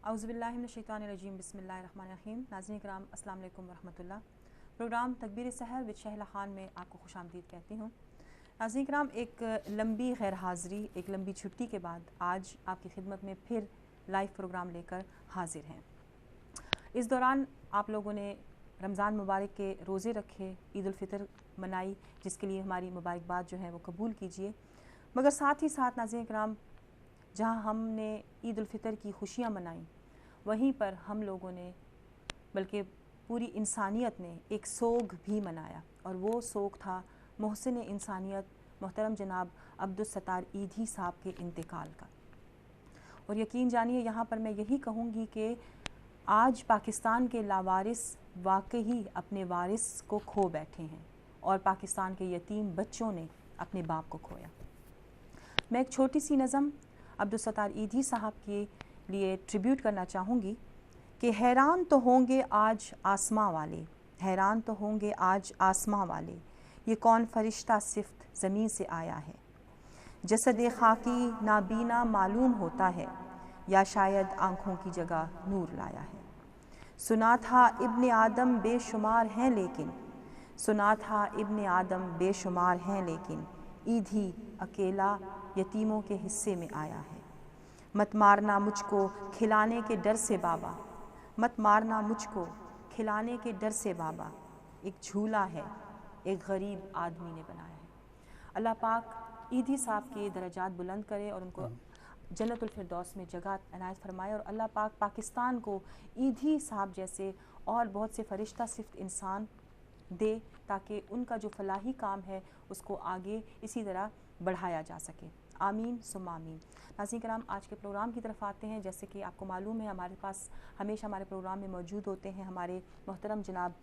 औज़ुबिल्लाहिमिनश्शैतानिर्रजीम बिस्मिल्लाहिर्रहमानिर्रहीम। नाज़रीन किराम अस्सलाम वालेकुम वरहमतुल्लाह। प्रोग्राम तकबीर सहर विद शहला खान में आपको खुशामदीद कहती हूँ। नाज़रीन किराम, एक लंबी गैर हाज़िरी, एक लंबी छुट्टी के बाद आज आपकी खिदमत में फिर लाइव प्रोग्राम लेकर हाजिर हैं। इस दौरान आप लोगों ने रमज़ान मुबारक के रोज़े रखे, ईद उल फ़ितर मनाई, जिसके लिए हमारी मुबारकबाद जो है वो कबूल कीजिए। मगर साथ ही साथ नाज़रीन किराम, जहाँ हमने ईद उल फ़ितर की खुशियाँ मनाई, वहीं पर हम लोगों ने, बल्कि पूरी इंसानियत ने एक सोग भी मनाया, और वो सोग था मोहसिन इंसानियत मोहतरम जनाब अब्दुल सत्तार ईधी साहब के इंतकाल का। और यकीन जानिए, यहाँ पर मैं यही कहूँगी कि आज पाकिस्तान के लावारिस वाकई अपने वारिस को खो बैठे हैं, और पाकिस्तान के यतीम बच्चों ने अपने बाप को खोया। मैं एक छोटी सी नज़म अब्दुल सत्तार ईधी साहब के लिए ट्रिब्यूट करना चाहूँगी कि हैरान तो होंगे आज आसमां वाले, हैरान तो होंगे आज आसमां वाले, ये कौन फरिश्ता सिफ्त ज़मीन से आया है। जसद खाकी नाबीना मालूम होता है, या शायद आँखों की जगह नूर लाया है। सुना था इब्ने आदम बेशुमार हैं लेकिन, सुना था इब्ने आदम बेशुमार हैं लेकिन, ईधी अकेला यतीमों के हिस्से में आया है। मत मारना मुझको खिलाने के डर से बाबा, मत मारना मुझको खिलाने के डर से बाबा, एक झूला है एक गरीब आदमी ने बनाया है। अल्लाह पाक ईदी साहब के दर्जात बुलंद करे और उनको जन्नतुल फिरदौस में जगह इनायत फरमाए, और अल्लाह पाक पाकिस्तान को ईदी साहब जैसे और बहुत से फरिश्ता सिफ्त इंसान दे, ताकि उनका जो फलाही काम है उसको आगे इसी तरह बढ़ाया जा सके। आमीन सुम्मा आमीन। नाज़रीन किराम, आज के प्रोग्राम की तरफ आते हैं। जैसे कि आपको मालूम है, हमारे पास हमेशा हमारे प्रोग्राम में मौजूद होते हैं हमारे मोहतरम जनाब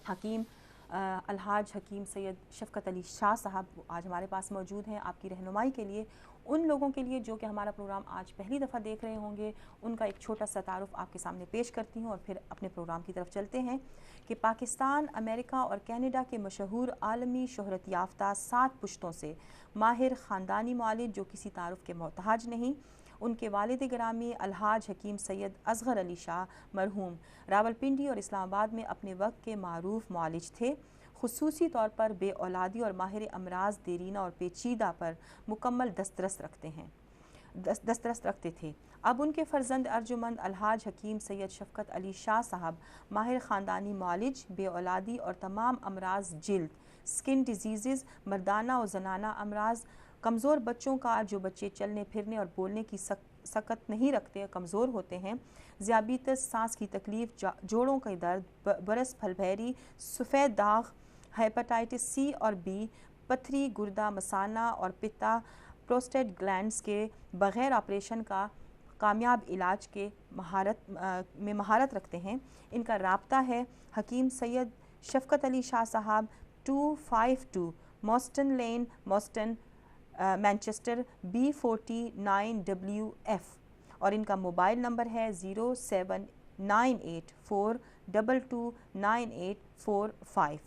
हकीम अलहाज हकीम सैयद शफ़क़त अली शाह साहब। आज हमारे पास मौजूद हैं आपकी रहनुमाई के लिए। उन लोगों के लिए जो कि हमारा प्रोग्राम आज पहली दफ़ा देख रहे होंगे, उनका एक छोटा सा तारुफ आपके सामने पेश करती हूँ, और फिर अपने प्रोग्राम की तरफ चलते हैं। कि पाकिस्तान, अमेरिका और कनाडा के मशहूर आलमी शोहरत याफ्ता 7 पुश्तों से माहिर ख़ानदानी मालिक, जो किसी तारुफ के मोहताज नहीं, उनके वालिद गिरामी अलहाज हकीम सैयद असग़र अली शाह मरहूम रावलपिंडी और इस्लामाबाद में अपने वक्त के मारूफ मुआलिज थे। खुसूसी तौर पर बे औलादी और माहिर अमराज देरीना और पेचीदा पर मुकम्मल दस्तरस रखते थे। अब उनके फ़र्जंद अर्जुमंद अलहाज हकीम सैयद शफ़क़त अली शाह साहब माहिर ख़ानदानी मुआलिज, बे औलादी और तमाम अमराज जिल्द, स्किन डिजीज़, मर्दाना और जनाना अमराज, कमज़ोर बच्चों का जो बच्चे चलने फिरने और बोलने की सकत नहीं रखते, कमज़ोर होते हैं, ज़ियाबितस, सांस की तकलीफ़, जोड़ों का दर्द, बरस फलभैरी, सफ़ेद दाग, हेपेटाइटिस सी और बी, पथरी, गुर्दा, मसाना और पित्ता, प्रोस्टेट ग्लैंड्स के बग़ैर ऑपरेशन का कामयाब इलाज के महारत रखते हैं। इनका राब्ता है हकीम सैयद शफ़क़त अली शाह साहब, 252 मॉस्टन लेन, मॉस्टन, मैनचेस्टर, B49WF, और इनका मोबाइल नंबर है 0798422985,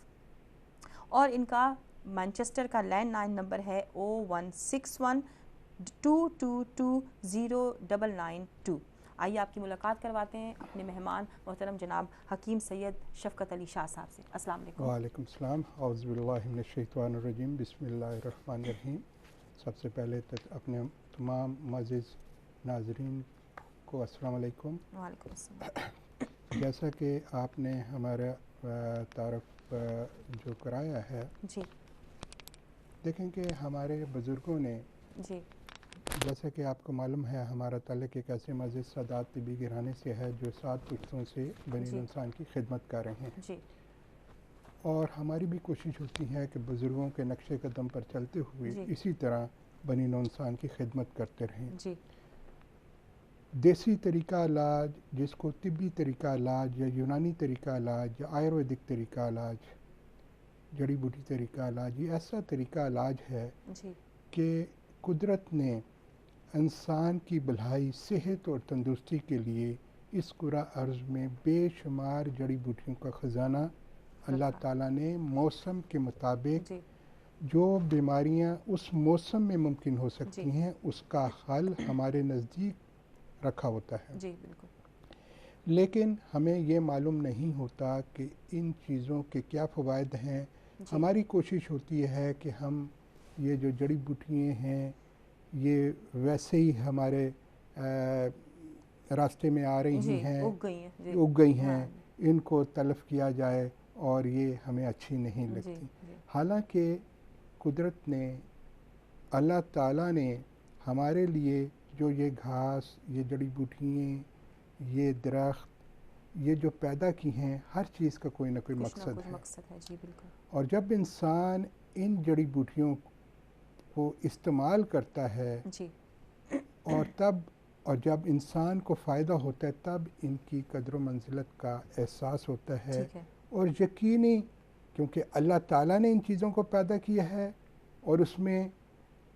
और इनका मैनचेस्टर का लैंडलाइन नंबर है 016122209992। आइए आपकी मुलाकात करवाते हैं अपने मेहमान मोहतरम जनाब हकीम सैयद शफ़क़त अली शाह साहब से। अस्सलाम वालेकुम। वालेकुम सलाम। औज़ुबिल्लाहि मिनश्शैतानिर्रजीम बिस्मिल्लाहिर्रहमानिर्रहीम। सबसे पहले अपने तमाम मुअज़्ज़िज़ नाज़रीन को अस्सलाम वालेकुम। वालेकुम अस्सलाम। जैसा कि आपने हमारा तारुफ जो कराया है जी, देखें कि हमारे बुज़ुर्गों ने, जी, जैसा कि आपको मालूम है, हमारा ताल्लुक़ एक ऐसे मस्जिद सादात तिब्बी घराने से है जो 7 पुश्तों से बनी इंसान की खिदमत कर रहे हैं। जी, और हमारी भी कोशिश होती है कि बुज़ुर्गों के नक्शे कदम पर चलते हुए इसी तरह बनी इंसान की खिदमत करते रहें। जी, देसी तरीका इलाज, जिसको तिब्बी तरीका इलाज या यूनानी तरीका इलाज या आयुर्वेदिक तरीका इलाज, जड़ी बूटी तरीका इलाज, ये ऐसा तरीका इलाज है कि कुदरत ने इंसान की भलाई, सेहत और तंदुरुस्ती के लिए इस कुरा अर्ज़ में बेशुमार जड़ी बूटियों का ख़जाना अल्लाह ताला ने मौसम के मुताबिक जो बीमारियां उस मौसम में मुमकिन हो सकती हैं, उसका हल हमारे नज़दीक रखा होता है। जी, बिल्कुल। लेकिन हमें ये मालूम नहीं होता कि इन चीज़ों के क्या फ़वाइद हैं। हमारी कोशिश होती है कि हम ये जो जड़ी बूटियाँ हैं ये वैसे ही हमारे रास्ते में आ रही हैं, उग गई हैं, इनको तलफ़ किया जाए और ये हमें अच्छी नहीं लगती। हालांकि कुदरत ने, अल्लाह ताला ने हमारे लिए जो ये घास, ये जड़ी बूटियाँ, ये दरख्त, ये जो पैदा की हैं, हर चीज़ का कोई ना कोई मकसद है। जी बिल्कुल। और जब इंसान इन जड़ी बूटियों को इस्तेमाल करता है जी। और जब इंसान को फ़ायदा होता है तब इनकी कदर मंजिलत का एहसास होता है। और यकीनी, क्योंकि अल्लाह ताला ने इन चीज़ों को पैदा किया है और उसमें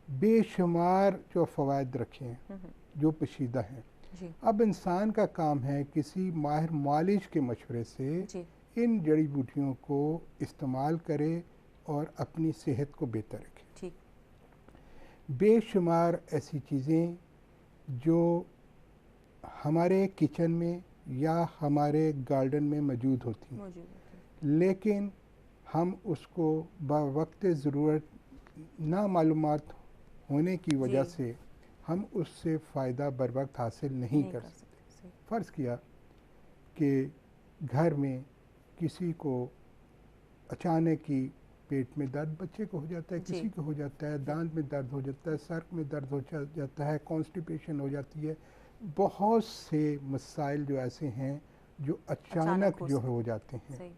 बेशुमार जो फ़वाइद रखे हैं, जो पोशीदा हैं। अब इंसान का काम है किसी माहिर मालिश के मशवरे से इन जड़ी बूटियों को इस्तेमाल करे और अपनी सेहत को बेहतर रखे। बेशुमार ऐसी चीज़ें जो हमारे किचन में या हमारे गार्डन में मौजूद होती हैं, लेकिन हम उसको बवक्त ज़रूरत ना मालूमात होने की वजह से हम उससे फ़ायदा बर वक्त हासिल नहीं कर सकते। फ़र्ज़ किया कि घर में किसी को अचानक ही पेट में दर्द बच्चे को हो जाता है, किसी को हो जाता है, दांत में दर्द हो जाता है, सर में दर्द हो जाता है, कॉन्स्टिपेशन हो जाती है। बहुत से मसाइल जो ऐसे हैं जो अचानक जो हो जाते हैं,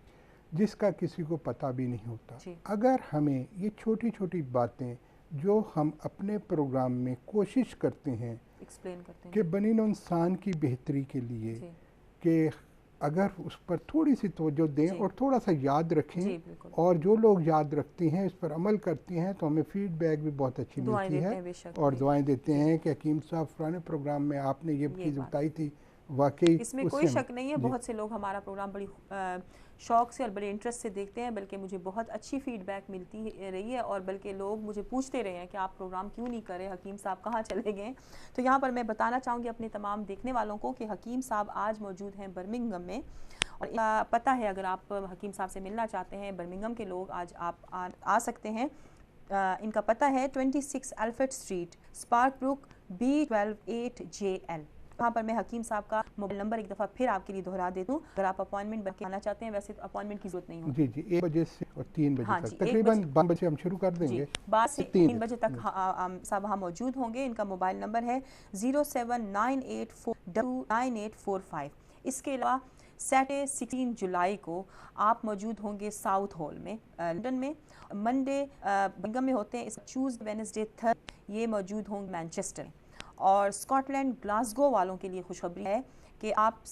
जिसका किसी को पता भी नहीं होता। अगर हमें ये छोटी छोटी बातें जो हम अपने प्रोग्राम में कोशिश करते हैं कि बनी नौ इंसान की बेहतरी के लिए, कि अगर उस पर थोड़ी सी तवज्जो दें और थोड़ा सा याद रखें, और जो लोग याद रखते हैं, इस पर अमल करते हैं, तो हमें फीडबैक भी बहुत अच्छी मिलती है और दुआएं देते हैं कि हकीम साहब पुराने प्रोग्राम में आपने ये चीज़ बताई थी, वाकई इसमें कोई शक नहीं है। बहुत से लोग हमारा प्रोग्राम बड़ी शौक़ से और बड़े इंटरेस्ट से देखते हैं, बल्कि मुझे बहुत अच्छी फ़ीडबैक मिलती रही है और बल्कि लोग मुझे पूछते रहे हैं कि आप प्रोग्राम क्यों नहीं कर रहे, हकीम साहब कहाँ चले गए। तो यहाँ पर मैं बताना चाहूँगी अपने तमाम देखने वालों को कि हकीम साहब आज मौजूद हैं बर्मिंघम में, और पता है अगर आप हकीम साहब से मिलना चाहते हैं, बर्मिंघम के लोग आज आप आ सकते हैं। इनका पता है 26 Alfred street, spark book, B12 8JL। यहाँ पर मैं हकीम साहब का मोबाइल नंबर एक दफ़ा फिर आपके लिए दोहरा दे दूँ। अगर आप अपॉइंटमेंट बनके आना चाहते हैं, वैसे तो अपॉइंटमेंट की जरूरत नहीं होती। जी 1 बजे से और 3 बजे तक, तकरीबन 12 बजे हम शुरू कर देंगे। 12 से 3 बजे तक साहब वहाँ मौजूद होंगे। इनका मोबाइल नंबर है 0798429845। इसके अलावा सैटरडे 16 जुलाई को आप मौजूद होंगे साउथ हॉल में लंदन में। मंडे बर्मिंघम में होते हैं। इस ट्यूसडे, वेडनेसडे, थर्सडे ये मौजूद होंगे मैनचेस्टर। और स्कॉटलैंड ग्लासगो वालों के लिए खुशखबरी है कि आप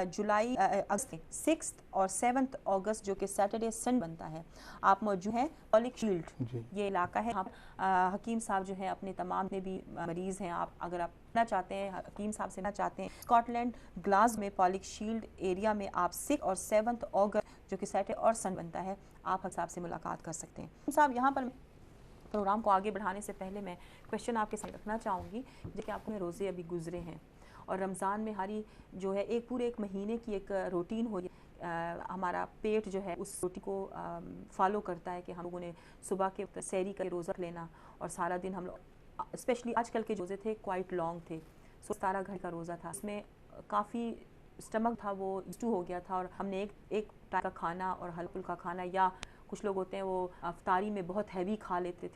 जुलाई अगस्त 6 और 7 अगस्त जो कि सैटरडे सन बनता है, आप मौजूद हैं पॉलिक शील्ड, ये इलाका है। हकीम साहब जो है अपने तमाम में भी मरीज़ हैं, आप अगर आप ना चाहते हैं, हकीम साहब से ना चाहते हैं, स्कॉटलैंड ग्लास में पॉलिक शील्ड एरिया में आप 6 और 7 अगस्त जो कि सैटरडे और सन बनता है, आप हकीम साहब से मुलाकात कर सकते हैं। साहब यहाँ पर प्रोग्राम को आगे बढ़ाने से पहले मैं क्वेश्चन आपके साथ रखना चाहूँगी, जैसे आपके रोज़े अभी गुजरे हैं और रमज़ान में हमारी जो है एक महीने की एक रूटीन हो रही है। हमारा पेट जो है उस रूटीन को फॉलो करता है कि हम लोगों ने सुबह के सहरी का रोज़ा लेना, और सारा दिन हम लोग, स्पेशली आजकल के रोज़े थे क्वाइट लॉन्ग थे, 17 घंटे का रोज़ा था, उसमें काफ़ी स्टमक था वो टू हो गया था, और हमने एक टाइम का खाना और हल्का फुल्का खाना, या कुछ लोग होते हैं वो अफ्तारी में बहुत हैवी खा लेते थे,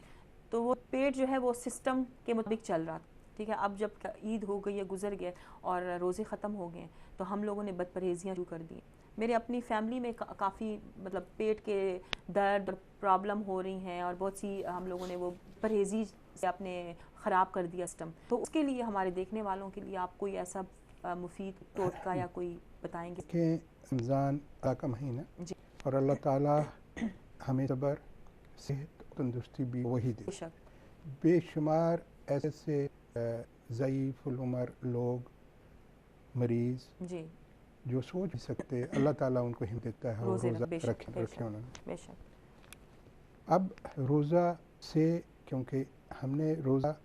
तो वो पेट जो है वो सिस्टम के मुताबिक चल रहा था। ठीक है, अब जब ईद हो गई है, गुजर गए और रोज़े ख़त्म हो गए, तो हम लोगों ने बदपरहेजियाँ शुरू कर दी। मेरे अपनी फैमिली में काफ़ी मतलब पेट के दर्द प्रॉब्लम हो रही हैं, और बहुत सी हम लोगों ने वो परहेजी से अपने ख़राब कर दिया सिस्टम। तो उसके लिए हमारे देखने वालों के लिए आप कोई ऐसा मुफीद टोटका या कोई बताएंगे? कि रमज़ान का महीना जी, और अल्लाह ताला हमें सब्र, सेहत, तंदुरुस्ती भी वही दे। बेशुमार ऐसे ज़ईफ़ उम्र लोग, मरीज़ जी, जो सोच नहीं सकते, अल्लाह ताला उनको हिम्मत देता है और रोज़ा रखे उन्होंने। अब रोज़ा से, क्योंकि हमने रोज़ा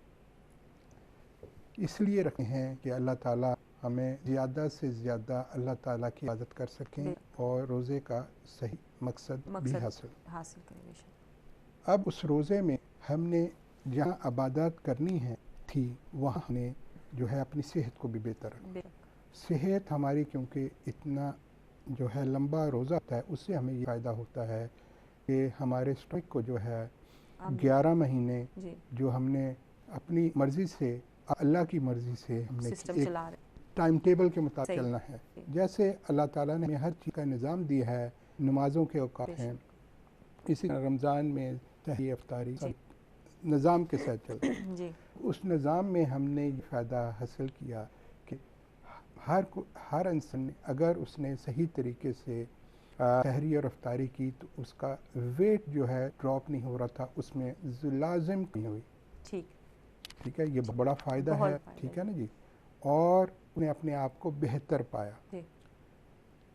इसलिए रखे हैं कि अल्लाह ताला हमें ज़्यादा से ज़्यादा अल्लाह ताला की इबादत कर सकें और रोज़े का सही मकसद भी हासिल करें बेशक। अब उस रोज़े में हमने जहाँ इबादत करनी है थी वहाँ हमने जो है अपनी सेहत को भी बेहतर रखना। सेहत हमारी क्योंकि इतना जो है लंबा रोज़ा होता है उससे हमें ये फ़ायदा होता है कि हमारे स्टमक को जो है 11 महीने जो हमने अपनी मर्ज़ी से अल्लाह की मर्ज़ी से हमने एक टाइम टेबल के मुताबिक चलना है। जैसे अल्लाह ताला ने हर चीज़ का निज़ाम दिया है, नमाज़ों के औकात हैं, इसी रमज़ान में सहरी अफ्तारी निज़ाम के साथ चलते हैं। उस निज़ाम में हमने ये फ़ायदा हासिल किया कि हर इंसान ने अगर उसने सही तरीके से सहरी और अफ्तारी की तो उसका वेट जो है ड्रॉप नहीं हो रहा था, उसमें लाजिम नहीं हुई। ठीक है, ये बड़ा फ़ायदा है। ठीक है ना जी। और उन्हें अपने आप को बेहतर पाया।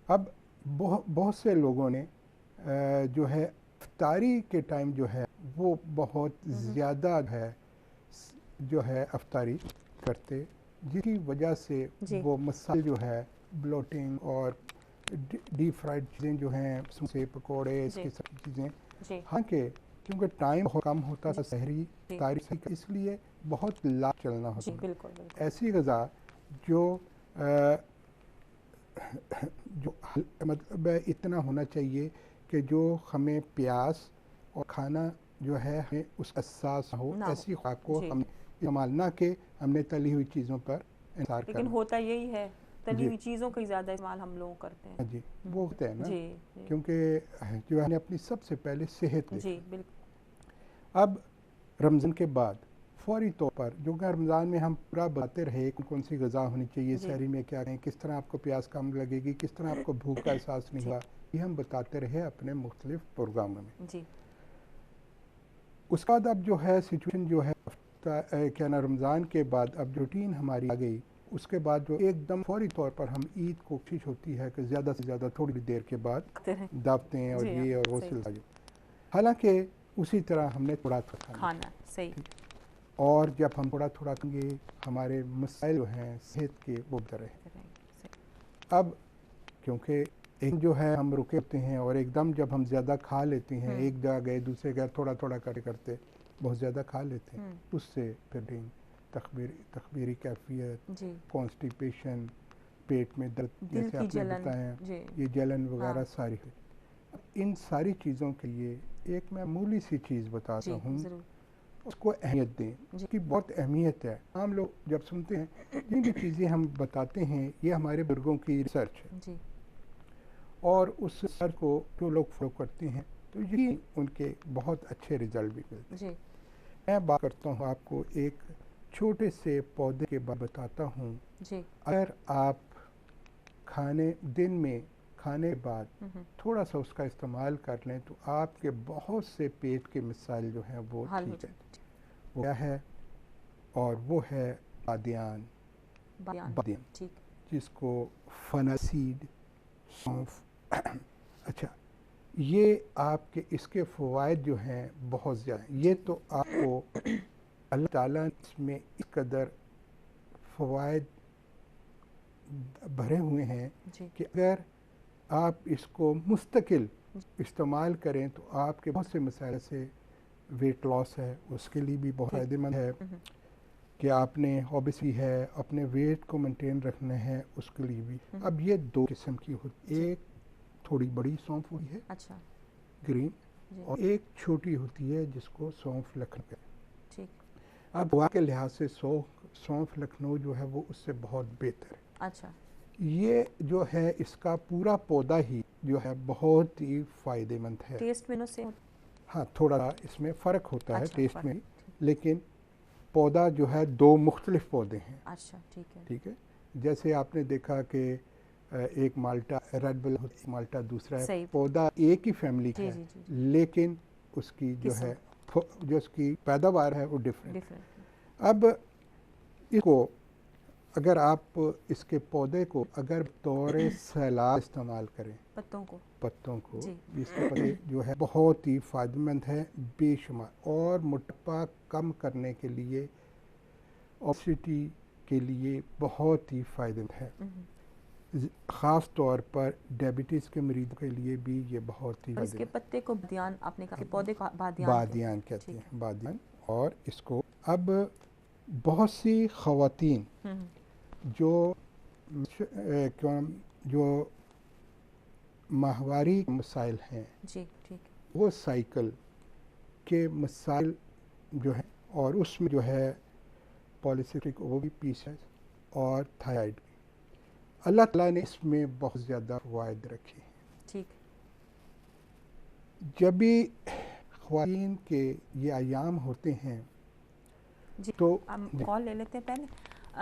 अब बहुत से लोगों ने जो है अफ्तारी के टाइम जो है वो बहुत ज़्यादा है जो है अफ्तारी करते, जिसकी वजह से वो मसाले जो है ब्लोटिंग और डीप फ्राइड चीज़ें जो हैं, समोसे पकोड़े, इसकी सब चीज़ें, हाँ कि क्योंकि टाइम बहुत कम होता था सहरी अफ्तारी का, इसलिए बहुत लाभ चलना होता है। ऐसी ग़िज़ा जो मतलब इतना होना चाहिए कि जो हमें प्यास और खाना जो है हमें उस एहसास हो, ऐसी खुराक को हम इस्तेमाल ना के हमने तली हुई चीज़ों पर इंतज़ार करना। लेकिन होता यही है, तली हुई चीज़ों का ज़्यादा इस्तेमाल हम लोग करते हैं। जी, वो होता है ना, क्योंकि जो है अपनी सबसे पहले सेहत बिल्कुल। अब रमज़ान के बाद फौरी तौर पर जो कि रमज़ान में हम पूरा बताते रहे कौन कौन सी ग़िज़ा होनी चाहिए, सहरी में क्या करें, किस तरह आपको प्यास कम लगेगी, किस तरह आपको भूख का एहसास नहीं हुआ, ये हम बताते रहे अपने मुख्तलिफ प्रोग्रामों में। उसके बाद अब जो है सिचुएशन जो है क्या ना रमज़ान के बाद अब रूटीन हमारी आ गई। उसके बाद जो एकदम फौरी तौर पर हम ईद को कोशिश होती है कि ज़्यादा से ज़्यादा थोड़ी देर के बाद दावतें और ये और वो सिलसिला। हालांकि उसी तरह हमने थोड़ा खाना सही, और जब हम थोड़ा थोड़ा खाएंगे हमारे मसाइल जो हैं सेहत के वो बेहतर है। अब क्योंकि एक जो है हम रुके होते हैं और एकदम जब हम ज़्यादा खा लेते हैं, एक जगह गए दूसरे जगह थोड़ा थोड़ा करते बहुत ज़्यादा खा लेते हैं, उससे फिर तखमीरी कैफियत, कॉन्स्टिपेशन, पेट में दर्द, जैसे आपने बताया ये जलन वगैरह सारी है। इन सारी चीज़ों के लिए एक मैं मामूली सी चीज़ बताता हूँ, उसको अहमियत दें, उसकी बहुत अहमियत है। आम लोग जब सुनते हैं जिन भी चीज़ें हम बताते हैं ये हमारे बुजुर्गों की रिसर्च है और उस रिसर्च को जो लोग फॉलो करते हैं तो यही उनके बहुत अच्छे रिजल्ट भी मिलते हैं। मैं बात करता हूँ आपको एक छोटे से पौधे के बारे में बताता हूँ। अगर आप दिन में खाने के बाद थोड़ा सा उसका इस्तेमाल कर लें तो आपके बहुत से पेट के मसाइल जो हैं वो ठीक है। वो क्या है? और वो है बादियान, जिसको फनासीड, सौंफ। अच्छा, ये आपके इसके फ़वाइद जो हैं बहुत ज़्यादा। ये तो आपको अल्लाह ताला ने इसमें इस कदर फ़वाइद भरे हुए हैं कि अगर आप इसको मुस्तकिल इस्तेमाल करें तो आपके बहुत से मसाइल से वेट लॉस है उसके लिए भी बहुत फ़ायदेमंद है, कि आपने ओबेसिटी है अपने वेट को मेंटेन रखना है उसके लिए भी। अब ये दो किस्म की होती है, एक थोड़ी बड़ी सौंफ होती है, अच्छा, ग्रीन, और एक छोटी होती है जिसको सौंफ लखनऊ। ठीक। अब हवा के लिहाज से सौंफ लखनऊ जो है वो उससे बहुत बेहतर है। अच्छा, ये जो है इसका पूरा पौधा ही जो है बहुत ही फायदेमंद है। टेस्ट में से हाँ, थोड़ा इसमें फ़र्क होता है टेस्ट में, लेकिन पौधा जो है दो मुख्तलिफ पौधे हैं। अच्छा, ठीक है। जैसे आपने देखा कि एक माल्टा रेड बुल, माल्टा दूसरा है, पौधा एक ही फैमिली का है, लेकिन उसकी जो है जो उसकी पैदावार है वो डिफरेंट। अब इसको अगर आप इसके पौधे को अगर तौर सलाद इस्तेमाल करें, पत्तों को इसके पौधे जो है बहुत ही फ़ायदेमंद है बेशुमार, और मोटापा कम करने के लिए, ओबेसिटी के लिए बहुत ही फ़ायदेमंद है। ख़ास तौर पर डायबिटीज़ के मरीज़ों के लिए भी ये बहुत ही और इसके फ़ायदेमंद पत्ते को बादियान, आपने कहा कि पौधे को बादियान बादियान कहते ठीक हैं, बादियान। और इसको अब बहुत सी ख़वातीन जो जो माहवारी मसाइल हैं जी ठीक है, वो साइकिल के मसाइल जो हैं और उसमें जो है पॉलीसिस्टिक ओवरी पीसेस और थायराइड, अल्लाह ताला ने इसमें बहुत ज़्यादा फ़वाइद रखे हैं। ठीक जब भी ख़वातीन के ये अयाम होते हैं जी, तो हम कॉल ले लेते हैं पहले।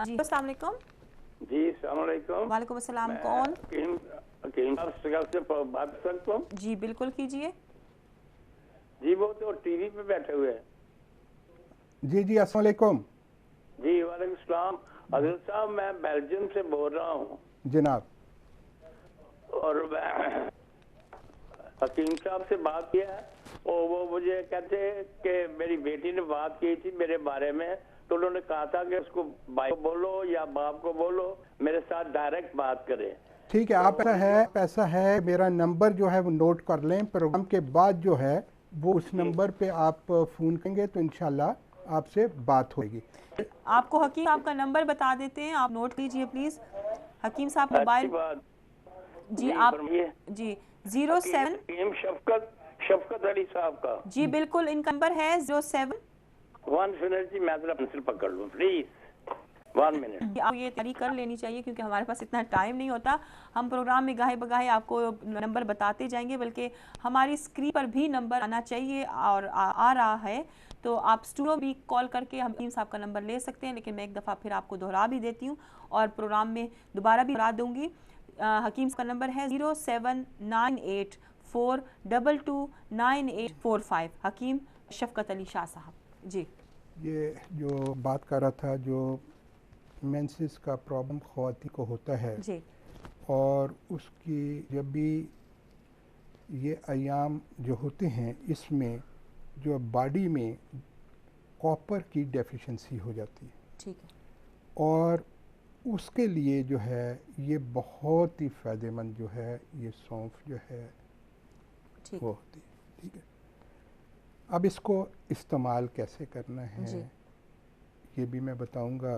जी अस्सलाम वालेकुम। जी अस्सलाम वालेकुम। वालेकुम अस्सलाम, कौन? हकीम साहब से बात कर सकता हूँ? जी बिल्कुल कीजिए। जी वो तो टीवी पे बैठे हुए हैं। जी जी अस्सलाम वालेकुम जी वालेकुम सलाम। हजरत साहब मैं बेल्जियम से बोल रहा हूँ जनाब। और हकीम साहब से बात किया है और वो मुझे कहते हैं कि मेरी बेटी ने बात की थी मेरे बारे में, तो उन्होंने कहा था कि उसको भाई को बोलो या बाप को बोलो मेरे साथ डायरेक्ट बात करें। ठीक है, आप ऐसा है मेरा नंबर जो है वो नोट कर लें। प्रोग्राम के बाद जो है वो उस नंबर पे आप फ़ोन करेंगे तो इंशाल्लाह आपसे बात होगी। आपको हकीम साहब का नंबर बता देते हैं, आप नोट कीजिए प्लीज़। हकीम साहब अच्छी मोबाइल बात। जी आप फरमाइए। जी 07 हकीम शफकत अली साहब का। जी बिल्कुल, इनका नंबर है 07। 1 मिनट जी, मैं जरा पेंसिल पकड़ लूँ प्लीज। 1 मिनट। आप ये तैयारी कर लेनी चाहिए क्योंकि हमारे पास इतना टाइम नहीं होता। हम प्रोग्राम में गाहे बगाहे आपको नंबर बताते जाएंगे, बल्कि हमारी स्क्रीन पर भी नंबर आना चाहिए और आ रहा है, तो आप स्टूडियो भी कॉल करके हकीम साहब का नंबर ले सकते हैं। लेकिन मैं एक दफ़ा फिर आपको दोहरा भी देती हूँ और प्रोग्राम में दोबारा भी दोहरा दूँगी। हकीम का नंबर है 079842298845। हकीम शफकत अली शाह साहब। जी ये जो बात कर रहा था, जो मेंसेस का प्रॉब्लम ख़वातीन को होता है जी और उसकी जब भी ये अयाम जो होते हैं इसमें जो बॉडी में कॉपर की डेफिशिएंसी हो जाती है ठीक है, और उसके लिए जो है ये बहुत ही फ़ायदेमंद जो है ये सौंफ जो है ठीक वो होती है। ठीक है, अब इसको इस्तेमाल कैसे करना है जी। ये भी मैं बताऊंगा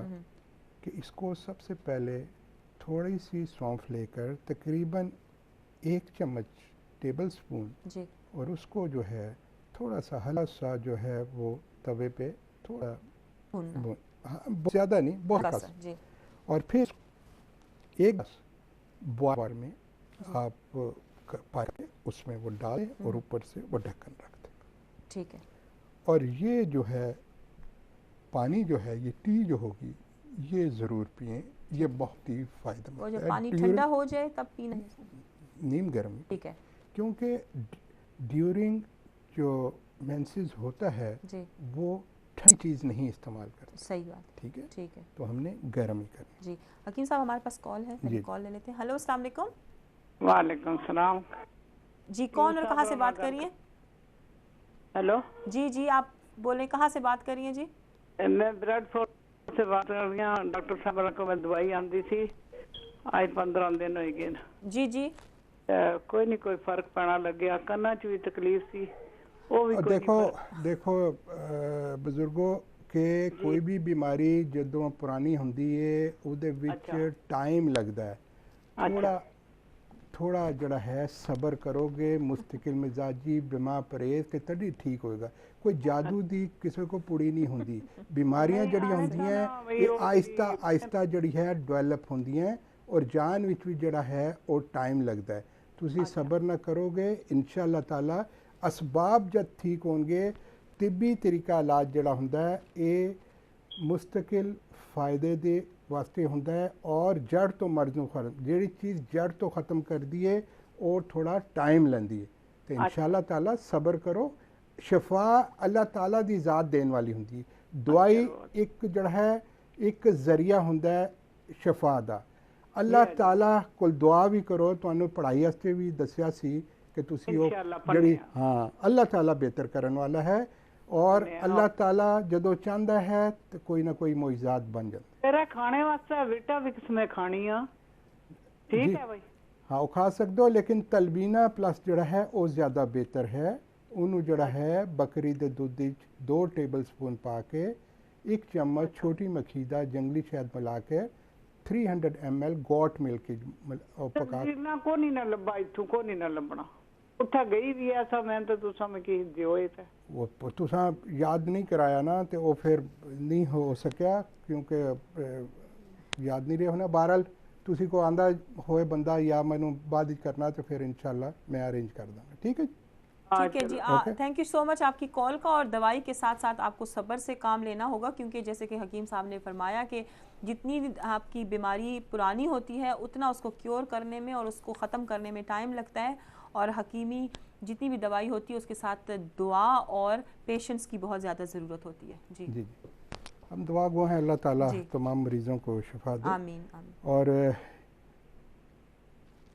कि इसको सबसे पहले थोड़ी सी सौंफ लेकर तकरीबन 1 चम्मच टेबल स्पून जी और उसको जो है थोड़ा सा हल्का सा जो है वो तवे पे थोड़ा भूनना, हाँ, ज़्यादा नहीं, बहुत हल्का हल्का सा, सा। जी और फिर एक गिलास बॉयल में आप पा के उसमें वो डालें और ऊपर से वो ढक्कन रख दें। ठीक है, और ये जो है पानी जो है ये टी जो होगी ये ज़रूर पिएं, ये बहुत ही वो फ़ायदेमंद जब है। पानी ठंडा हो जाए तब पीना है। नीम गर्म, ठीक है क्योंकि ड्यूरिंग जो मेंसेस होता है जी, वो ठंडी चीज़ नहीं इस्तेमाल करते। सही बात, ठीक है, ठीक है तो हमने गर्म ही करना। जी। हकीम साहब हमारे पास कॉल है, पहले जी। कॉल ले लेते हैं। हेलो अस्सलाम वालेकुम। वालेकुम सलाम। जी कौन और कहाँ से बात करिए? हेलो जी जी आप बोले, कहाँ से बात करिए जी? मैं ब्रेडफोर्ड से बात कर रही हूँ। डॉक्टर साहब को मैं दवाई आंदी थी, आज 15 दिन हो गए। जी जी कोई नहीं, कोई फर्क पैना लग गया। कन्ना च भी तकलीफ सी, वो भी कोई देखो नहीं फर्क। देखो ਬਜ਼ੁਰਗੋ ਕਿ ਕੋਈ ਵੀ ਬਿਮਾਰੀ ਜਦੋਂ ਪੁਰਾਣੀ ਹੁੰਦੀ ਹੈ ਉਹਦੇ ਵਿੱਚ ਟਾਈਮ ਲੱਗਦਾ ਹੈ। ਥੋੜਾ ਜਿਹੜਾ ਹੈ ਸਬਰ ਕਰੋਗੇ, ਮੁਸਤਕਿਲ ਮਿਜ਼ਾਜੀ ਬਿਮਾ ਪਰਹੇਜ਼ ਤੇ ਤਦ ਹੀ ਠੀਕ ਹੋਏਗਾ। ਕੋਈ ਜਾਦੂ ਦੀ ਕਿਸੇ ਕੋ ਪੁੜੀ ਨਹੀਂ ਹੁੰਦੀ। ਬਿਮਾਰੀਆਂ ਜਿਹੜੀਆਂ ਹੁੰਦੀਆਂ ਇਹ ਆਹਿਸਤਾ ਆਹਿਸਤਾ ਜਿਹੜੀ ਹੈ ਡਿਵੈਲਪ ਹੁੰਦੀਆਂ ਔਰ ਜਾਨ ਵਿੱਚ ਵੀ ਜਿਹੜਾ ਹੈ ਉਹ ਟਾਈਮ ਲੱਗਦਾ ਹੈ। ਤੁਸੀਂ ਸਬਰ ਨਾ ਕਰੋਗੇ ਇਨਸ਼ਾਅੱਲਾ ਤਾਲਾ असबाब जब ठीक होंगे तिब्बी तरीका इलाज जड़ा हुंदा है ये मुस्तकिल फ़ायदे दे वास्ते हुंदा है और जड़ तो मर्ज़ नूं खत्म जिहड़ी चीज़ जड़ तो ख़त्म कर दी है वो थोड़ा टाइम लैंदी है। तो इंशाअल्लाह ताला सब्र करो, शिफा अल्लाह ताला दी ज़ात देने वाली हुंदी है। दवाई एक जड़ा है एक ज़रिया हुंदा है शिफा दा। अल्लाह ताला कोल दुआ भी करो, तुहानूं पढ़ाई वास्ते भी दस्सिया सी कि तुसी वो जड़ी हाँ अल्लाह ताला बेहतर करने वाला है और अल्लाह ताला जदों चाहता है तो कोई ना कोई मोइज़ात बन जाते। तेरा खाने वास्ते बेटा विक्स में खानी आ ठीक जी। है भाई हाँ वो खा सकते हो, लेकिन तलबीना प्लस जड़ा है वो ज़्यादा बेहतर है। उन्होंने जड़ा है बकरी दे दूध 2 टेबल स्पून पा के 1 चम्मच छोटी मखीदा जंगली शहद मिला के 300 ml गोट मिल्क पका ना को नहीं ना लब्बा इथू को नहीं ना लबना उठा गई भी ऐसा मैं तो तुसा में की दियोए थे वो तुसा याद नहीं कराया ना तो वो फिर नहीं हो सकिया क्योंकि याद नहीं रहे होना। बहरहाल तुसी को आंदा होए बंदा या मैनू बाद विच करना तो फिर इंशाल्लाह मैं अरेंज कर दूंगा। ठीक है जी। ठीक है जी। Okay. Thank you so much आपकी कॉल का। और दवाई के साथ साथ आपको सब्र से काम लेना होगा, क्योंकि जैसे कि हकीम साहब ने फरमाया कि जितनी आपकी बीमारी पुरानी होती है उतना उसको क्योर करने में और उसको ख़त्म करने में टाइम लगता है। और हकीमी जितनी भी दवाई होती है उसके साथ दुआ और पेशेंस की बहुत ज़्यादा ज़रूरत होती है। जी जी जी, हम दुआ गो हैं अल्लाह ताला जी। तमाम मरीज़ों को शिफा दे। आमीन आमीन। और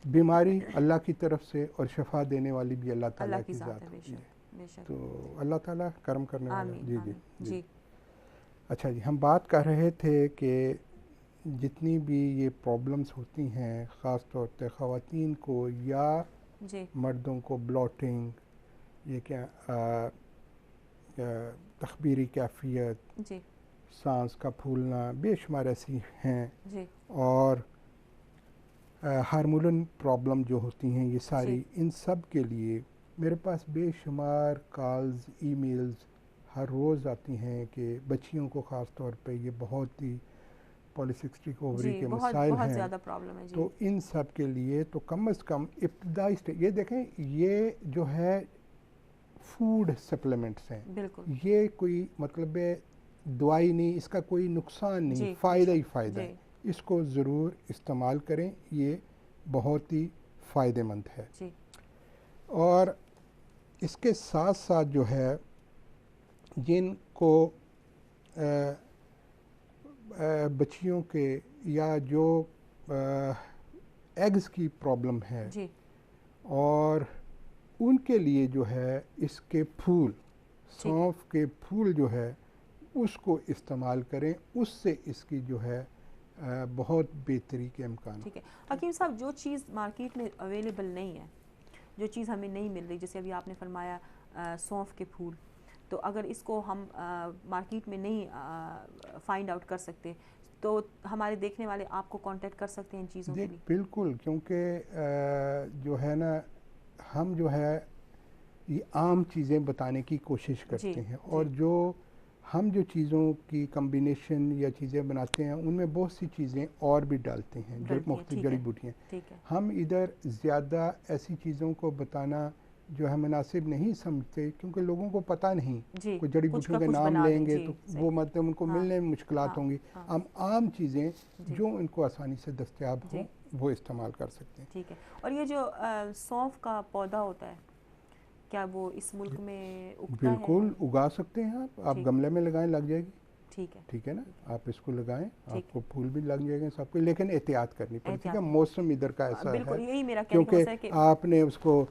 बीमारी अल्लाह की तरफ से और शिफा देने वाली भी अल्लाह ताला अल्लाह की की ज़ात ज़ात है, होती है। बेशक बेशक। तो अल्लाह ताला करम करने वाला है। आमीन जी जी आमीन। जी। जी अच्छा जी, हम बात कर रहे थे कि जितनी भी ये प्रॉब्लम्स होती हैं ख़ास तौर पे ख़वातीन को या जी मर्दों को, ब्लॉटिंग, ये क्या तखबीरी कैफियत, जी सांस का फूलना, बेशुमार ऐसी हैं। जी और हार्मोनल प्रॉब्लम जो होती हैं ये सारी, जी। इन सब के लिए मेरे पास बेशुमार कॉल्स, ईमेल्स हर रोज़ आती हैं कि बच्चियों को ख़ास तौर पे ये बहुत ही पॉलीसिस्टिक ओवरी जी के बहुत मसाइल बहुत हैं। ज़्यादा प्रॉब्लम है जी। तो इन सब के लिए तो कम से कम इब्तदाई ये देखें, ये जो है फूड सप्लीमेंट्स हैं, बिल्कुल ये कोई मतलब है दवाई नहीं, इसका कोई नुकसान नहीं, जी फ़ायदा जी ही फ़ायदा जी है। इसको ज़रूर इस्तेमाल करें, ये बहुत ही फ़ायदेमंद है। जी और इसके साथ साथ जो है जिनको बच्चियों के या जो एग्स की प्रॉब्लम है जी और उनके लिए जो है इसके फूल, ठीक है। सौंफ के फूल जो है उसको इस्तेमाल करें, उससे इसकी जो है बहुत बेहतरी के इम्कान। ठीक है हकीम साहब, जो चीज़ मार्केट में अवेलेबल नहीं है, जो चीज़ हमें नहीं मिल रही, जैसे अभी आपने फरमाया सौंफ के फूल, तो अगर इसको हम मार्केट में नहीं फाइंड आउट कर सकते तो हमारे देखने वाले आपको कांटेक्ट कर सकते हैं इन चीज़ों के देख लिए। बिल्कुल, क्योंकि जो है ना हम जो है ये आम चीज़ें बताने की कोशिश करते जी, हैं और जो हम जो चीज़ों की कम्बिनेशन या चीज़ें बनाते हैं उनमें बहुत सी चीज़ें और भी डालते हैं, जो डलती हैं, मुख्तलिफ ठीक जड़ी है, बूटियाँ। ठीक है हम इधर ज़्यादा ऐसी चीज़ों को बताना जो है मुनासिब नहीं समझते, क्योंकि लोगों को पता नहीं। जी, कोई जड़ी कुछ बूटियों का के कुछ नाम बना दें, लेंगे जी, तो सही। वो मतलब उनको हाँ, मिलने में मुश्किलात हाँ, होंगी। हाँ। हम आम चीज़ें जी। जो इनको आसानी से दस्तयाब हों जी। वो इस्तेमाल कर सकते हैं। ठीक है। और ये जो सौंफ का पौधा होता है, क्या वो इस मुल्क में उगता है? बिल्कुल उगा सकते हैं आप ठीक। गमले में लगाएं, लग जाएगी। ठीक है ठीक है ना, आप इसको लगाएं, ठीक आपको फूल भी लग जाएंगे सबको, लेकिन एहतियात करनी पड़ेगी। ठीक है, एहतियात। मौसम इधर का ऐसा बिल्कुल, है यही मेरा कहने का क्योंकि मसला है कि आपने उसको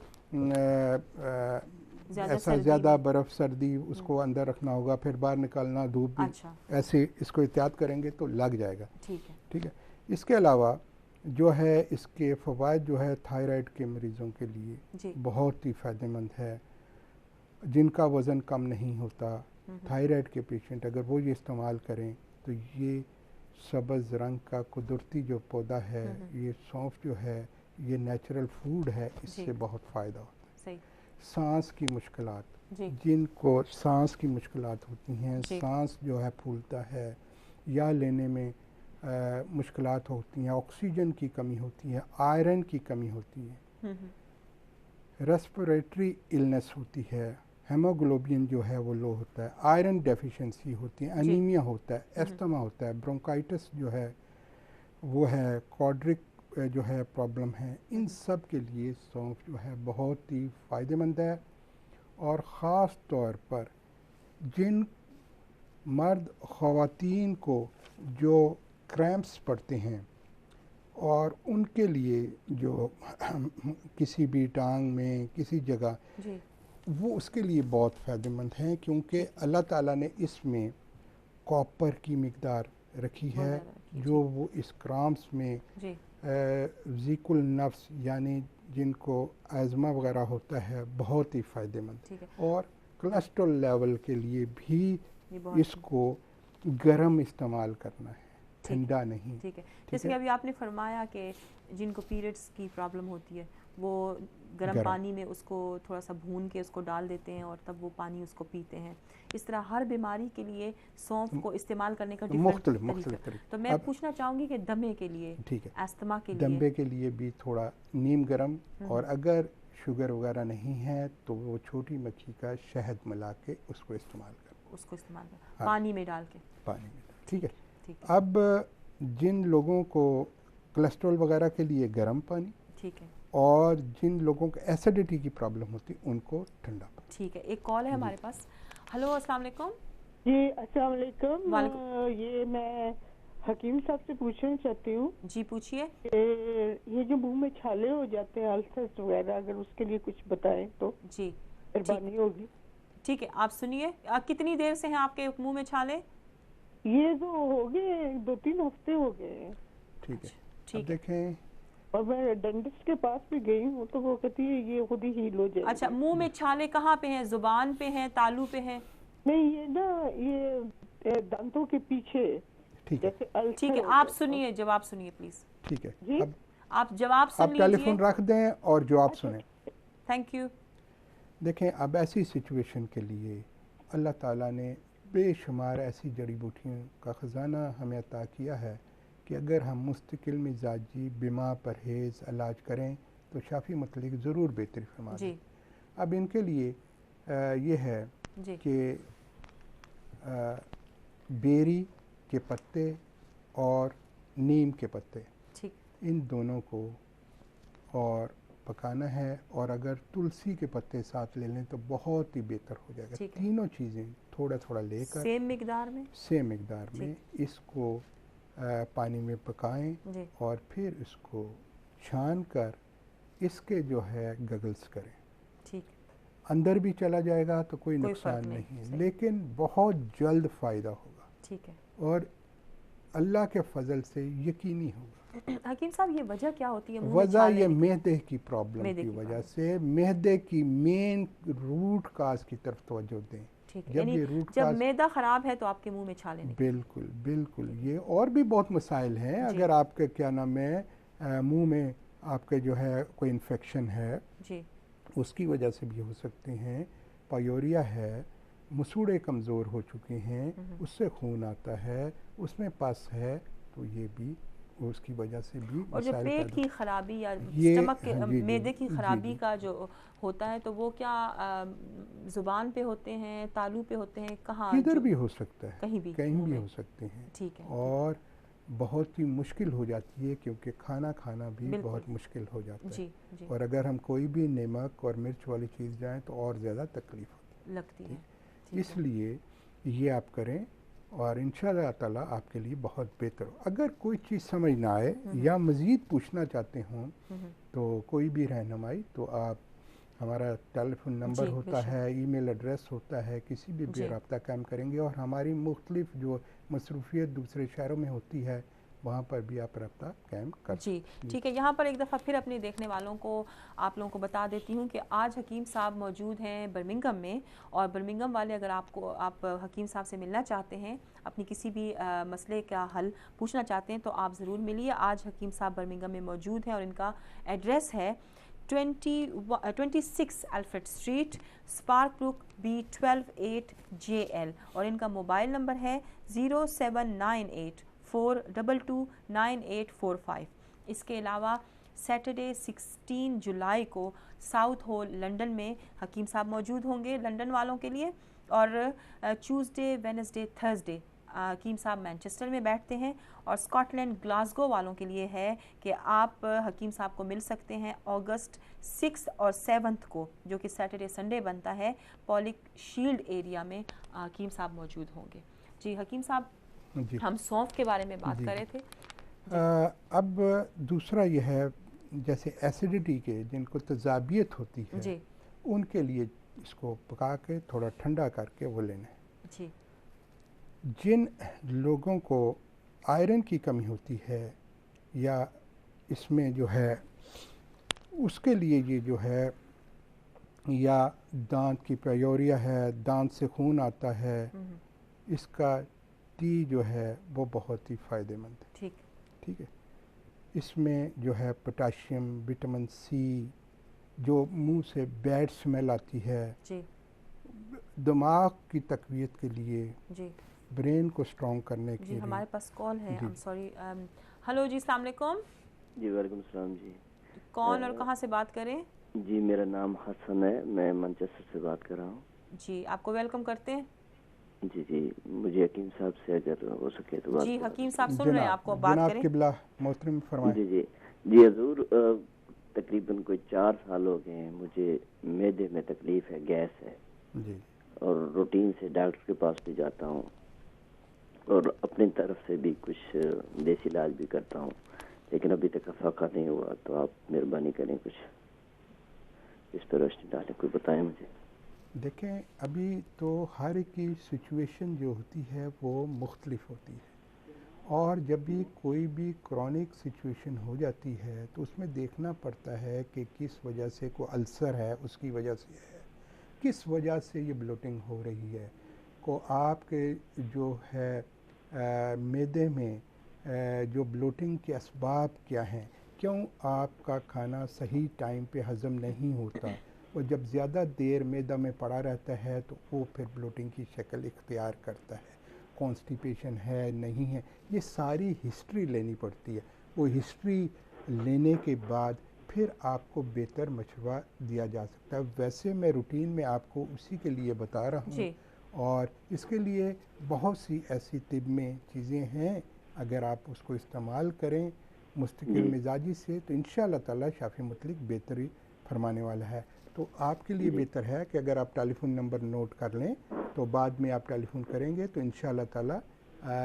ज़्यादा ऐसा सर्दी ज़्यादा में। बर्फ़ सर्दी उसको अंदर रखना होगा, फिर बाहर निकालना, धूप भी, अच्छा, ऐसे इसको एहतियात करेंगे तो लग जाएगा। ठीक है ठीक है। इसके अलावा जो है इसके फ़वाइद जो है थायराइड के मरीज़ों के लिए जी। बहुत ही फ़ायदेमंद है। जिनका वज़न कम नहीं होता, थायराइड के पेशेंट अगर वो ये इस्तेमाल करें तो ये सब्ज़ रंग का कुदरती जो पौधा है, ये सौंफ जो है ये नेचुरल फूड है, इससे जी। बहुत फ़ायदा होता है। सही। सांस की मुश्किलात, जी जिनको सांस की मुश्किलात होती हैं, जी। सांस जो है फूलता है या लेने में मुश्किलात होती हैं, ऑक्सीजन की कमी होती है, आयरन की कमी होती है, रेस्पिरेटरी इलनेस होती है, हेमोग्लोबिन जो है वो लो होता है, आयरन डेफिशिएंसी होती है, जी। एनीमिया होता है, एस्थमा होता है, ब्रोंकाइटिस जो है वो है, कॉड्रिक जो है प्रॉब्लम है, इन सब के लिए सौंफ जो है बहुत ही फ़ायदेमंद है। और ख़ास तौर पर जिन मर्द ख़वातीन को जो क्रैम्प्स पड़ते हैं और उनके लिए जो किसी भी टांग में किसी जगह, जी वो उसके लिए बहुत फ़ायदेमंद हैं, क्योंकि अल्लाह ताला ने इसमें कॉपर की मिकदार रखी बहुत है, ज़्यादा रखी, जो वो इस क्राम्स में जी ज़ीकुल नफ्स यानी जिनको आज़मा वगैरह होता है बहुत ही फ़ायदेमंद ठीक है। है। और कोलेस्ट्रॉल लेवल के लिए भी ये बहुत इसको गर्म इस्तेमाल करना है, ठीक है, ठंडा नहीं। ठीक है। ठीक जैसे कि है, अभी आपने फरमाया कि जिनको पीरियड्स की प्रॉब्लम होती है वो गर्म गर्म। पानी में उसको थोड़ा सा भून के उसको डाल देते हैं और तब वो पानी उसको पीते हैं। इस तरह हर बीमारी के लिए सौंफ को इस्तेमाल करने का डिफरेंट मुख्तलिफ तरीका। तरीके। तो मैं अब पूछना चाहूँगी कि दमे के लिए, ठीक है, अस्थमा के लिए, दम्बे के लिए भी थोड़ा नीम गर्म, और अगर शुगर वगैरह नहीं है तो वो छोटी मक्खी का शहद मिला के उसको इस्तेमाल करें, उसको इस्तेमाल कर हाँ, पानी में डाल के। पानी में। ठीक है। ठीक है, अब जिन लोगों को कोलेस्ट्रॉल वगैरह के लिए गर्म पानी, ठीक है, और जिन लोगों को एसिडिटी की प्रॉब्लम होती है उनको ठंडा पानी। ठीक है। एक कॉल है हमारे पास। हेलो, अस्सलाम वालेकुम। जी अस्सलाम वालेकुम। वालेकुम। ये मैं हकीम साहब से पूछना चाहती हूँ जी पूछिए। कि ये जो मुंह में छाले हो जाते हैं, अल्सर्स वगैरह, अगर उसके लिए कुछ बताएं तो जी मेहरबानी होगी। ठीक है, आप सुनिए। कितनी देर से हैं आपके मुंह में छाले? ये तो हो गए 2-3 हफ्ते हो गए हैं, ठीक है। अच्छा, अब ठीक है। देखें, और मैं डेंटिस्ट के पास भी गई हूँ तो वो कहती है ये खुद ही हील हो जाएगी। अच्छा, मुंह में छाले कहाँ पे हैं? जुबान पे हैं, तालू पे हैं? नहीं, ये ना ये दांतों के पीछे ठीक है, जैसे अल्सर ठीक है, हो आप जाता है। सुनिए, जवाब सुनिए प्लीज। ठीक है। जी? अब आप जवाब सुन आप टेलीफोन लीजिए। रख दें और जो आप सुने। Thank you. देखें, अब ऐसी सिचुएशन के लिए अल्लाह ताला ने बेशुमार ऐसी जड़ी बूटियों का ख़जाना हमें अता किया है कि अगर हम मुस्तकिल मिजाजी बिमा परहेज़ इलाज करें तो शाफ़ी मतलब ज़रूर बेहतरी फरमा जी दें। अब इनके लिए ये है जी कि बेरी के पत्ते और नीम के पत्ते, ठीक इन दोनों को और पकाना है, और अगर तुलसी के पत्ते साथ ले लें तो बहुत ही बेहतर हो जाएगा। ठीक है। तीनों चीज़ें थोड़ा थोड़ा लेकर सेम मिकदार में। सेम मिकदार में इसको पानी में पकाएं, जी और फिर इसको छान कर इसके जो है गगल्स करें। ठीक अंदर भी चला जाएगा तो कोई कोई नुकसान फ़र्क नहीं, नहीं, सही। लेकिन बहुत जल्द फ़ायदा होगा, ठीक है। और अल्लाह के फजल से यकीनी होगा। हकीम साहब, ये वजह क्या होती है मुंह में वजह छाले ये की? मैदे की प्रॉब्लम मैदे की की वजह प्रॉब्लम। से मैदे की मेन रूट काज की तरफ तवज्जो दें। ठीक है, जब यानी ये रूट जब काज, मैदा खराब है तो आपके मुंह में छाले निकले। बिल्कुल बिल्कुल, ये और भी बहुत मसाइल हैं। जी। अगर आपके क्या नाम है मुंह में आपके जो है कोई इन्फेक्शन है, जी उसकी वजह से भी हो सकते हैं। पायोरिया है, मसूड़े कमज़ोर हो चुके हैं, उससे खून आता है, उसमें पस है, तो ये भी उसकी वजह से भी और जो मसाइल पेट पैदा। की खराबी या ये स्टमक के हाँ, जी, जी, मैदे की जी, खराबी जी। का जो होता है तो वो क्या जुबान पे होते हैं, तालू पे होते हैं, कहाँ? किधर जो भी हो सकता है, कहीं भी कहीं मुंह भी में। हो सकते हैं, ठीक है। और बहुत ही मुश्किल हो जाती है, क्योंकि खाना खाना भी बिल्कुल। बहुत मुश्किल हो जाता जी है। जी और अगर हम कोई भी नमक और मिर्च वाली चीज़ जाएं तो और ज़्यादा तकलीफ होती लगती है। है। ठीक है। इसलिए ये आप करें, और इंशाअल्लाह ताला आपके लिए बहुत बेहतर हो। अगर कोई चीज़ समझ ना आए या मज़ीद पूछना चाहते हों तो कोई भी रहनुमाई, तो आप, हमारा टेलीफोन नंबर जी, होता बेशक। है, ईमेल एड्रेस होता है, किसी भी जी। रब्ता कायम करेंगे, और हमारी मुख्तलिफ जो मसरूफियत दूसरे शहरों में होती है वहाँ पर भी आप रब्ता कायम कर जी सकते हैं। ठीक है। यहाँ पर एक दफ़ा फिर अपने देखने वालों को, आप लोगों को बता देती हूँ कि आज हकीम साहब मौजूद हैं बर्मिंघम में, और बर्मिंघम वाले अगर आप हकीम साहब से मिलना चाहते हैं, अपनी किसी भी मसले का हल पूछना चाहते हैं तो आप ज़रूर मिलिए। आज हकीम साहब बर्मिंघम में मौजूद हैं और इनका एड्रेस है 26 अल्फ्रेड स्ट्रीट, स्पार्कब्रुक B12 8JL, और इनका मोबाइल नंबर है 0798422985। इसके अलावा सैटरडे 16 जुलाई को साउथ हॉल लंदन में हकीम साहब मौजूद होंगे लंदन वालों के लिए, और ट्यूसडे वेडनेसडे थर्सडे हकीम साहब मैनचेस्टर में बैठते हैं, और स्कॉटलैंड ग्लासगो वालों के लिए है कि आप हकीम साहब को मिल सकते हैं अगस्त 6 और 7 को, जो कि सैटरडे संडे बनता है, पॉलिक शील्ड एरिया में हकीम साहब मौजूद होंगे। जी हकीम साहब, जी। हम सौंफ के बारे में बात जी, कर रहे थे। अब दूसरा यह है, जैसे एसिडिटी के जिनको तजाबियत होती है, जी उनके लिए इसको पका के थोड़ा ठंडा करके वो लेना है। जी जिन लोगों को आयरन की कमी होती है या इसमें जो है उसके लिए ये जो है, या दांत की प्रायोरिया है, दांत से खून आता है, इसका टी जो है वो बहुत ही फ़ायदेमंद है। ठीक ठीक है। इसमें जो है पोटाशियम, विटामिन सी, जो मुंह से बैड स्मेल आती है, जी दिमाग की तकवीत के लिए, जी ब्रेन को स्ट्रॉन्ग करने के जी। लिए। हमारे पास कॉल है, जी। I am sorry. हेलो जी, अस्सलाम वालेकुम। जी वालेकुम सलाम जी। कौन और कहाँ से बात करें? जी मेरा नाम हसन है, मैं मैनचेस्टर से बात कर रहा हूँ। जी, आपको वेलकम करते हैं। जी जी, मुझे हकीम साहब से अगर हो सके तो बात जी, करा हकीम साहब सुन रहे हैं आपको, अब बात जनाब करें। किबला मोहतरम फरमाएं। जी जी जी हजूर, तकरीबन कोई 4 साल हो गए हैं, मुझे मैदे में तकलीफ है, गैस है, जी और रूटीन से डॉक्टर के पास भी जाता हूँ और अपनी तरफ से भी कुछ देसी इलाज भी करता हूँ, लेकिन अभी तक अफाका नहीं हुआ। तो आप मेहरबानी करें, कुछ इस पर रोशनी डालें, कोई बताएं मुझे। देखें, अभी तो हर एक की सिचुएशन जो होती है वो मुख्तलिफ होती है, और जब भी कोई भी क्रॉनिक सिचुएशन हो जाती है तो उसमें देखना पड़ता है कि किस वजह से कोई अल्सर है, उसकी वजह से है, किस वजह से ये ब्लोटिंग हो रही है, को आपके जो है मैदे में जो ब्लोटिंग के असबाब क्या हैं, क्यों आपका खाना सही टाइम पे हज़म नहीं होता, और जब ज़्यादा देर मैदा में पड़ा रहता है तो वो फिर ब्लोटिंग की शक्ल इख्तियार करता है, कॉन्स्टिपेशन है नहीं है, ये सारी हिस्ट्री लेनी पड़ती है। वो हिस्ट्री लेने के बाद फिर आपको बेहतर मशवरा दिया जा सकता है। वैसे मैं रूटीन में आपको उसी के लिए बता रहा हूँ, जी और इसके लिए बहुत सी ऐसी तिब में चीज़ें हैं, अगर आप उसको इस्तेमाल करें मुस्तकिल मिजाजी से तो इंशाअल्लाह ताला शाफी मुतलिक बेहतरी फरमाने वाला है। तो आपके लिए बेहतर है कि अगर आप टेलीफोन नंबर नोट कर लें तो बाद में आप टेलीफोन करेंगे तो इंशाअल्लाह ताला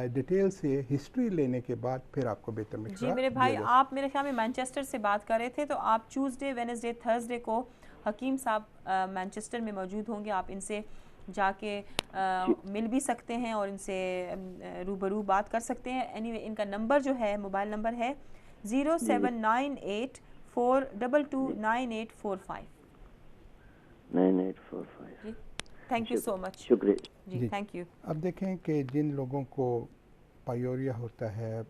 डिटेल से हिस्ट्री लेने के बाद फिर आपको बेहतर जी मशवरा मेरे भाई, दिया जा आप मेरे ख्याल में मैनचेस्टर से बात कर रहे थे, तो आप ट्यूसडे, वेडनेसडे, थर्सडे को हकीम साहब मैनचेस्टर में मौजूद होंगे। आप इनसे जाके मिल भी सकते हैं और इनसे रूबरू बात कर सकते हैं। एनीवे इनका नंबर जो है, मोबाइल नंबर है 0798422985। 9845। जी, थैंक यू सो मच। शुक्रिया जी, थैंक यू। अब देखें कि जिन लोगों को पायोरिया होता है,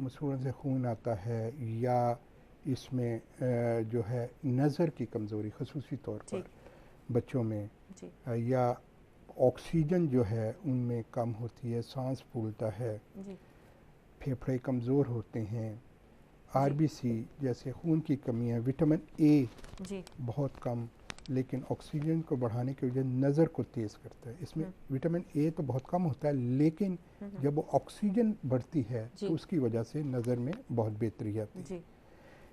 मसूड़ों से खून आता है, या इसमें जो है नज़र की कमज़ोरी ख़ुसूसी तौर पर बच्चों में, जी या ऑक्सीजन जो है उनमें कम होती है, सांस फूलता है, जी फेफड़े कमज़ोर होते हैं, आरबीसी जैसे खून की कमी है, विटामिन ए जी बहुत कम, लेकिन ऑक्सीजन को बढ़ाने की वजह नज़र को तेज़ करता है। इसमें विटामिन ए तो बहुत कम होता है, लेकिन जब वो ऑक्सीजन बढ़ती है तो उसकी वजह से नज़र में बहुत बेहतरी आती है। जी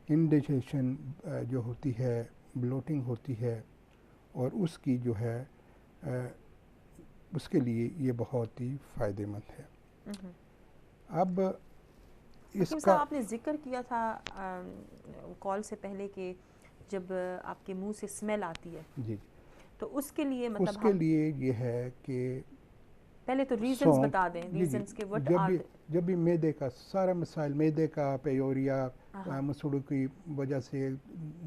इंडाइजेशन जो होती है, ब्लोटिंग होती है, और उसकी जो है उसके लिए ये बहुत ही फ़ायदेमंद है। अब हकीम इसका साहब, आपने जिक्र किया था कॉल से पहले कि जब आपके मुंह से स्मेल आती है, जी, तो उसके लिए मतलब उसके लिए ये है कि पहले तो रीजंस सौंफ, बता दें, जी, रीजंस के व्हाट जब आर भी जब भी मैदे का सारा मसाइल, मैदे का पेयोरिया, मसूड़ों की वजह से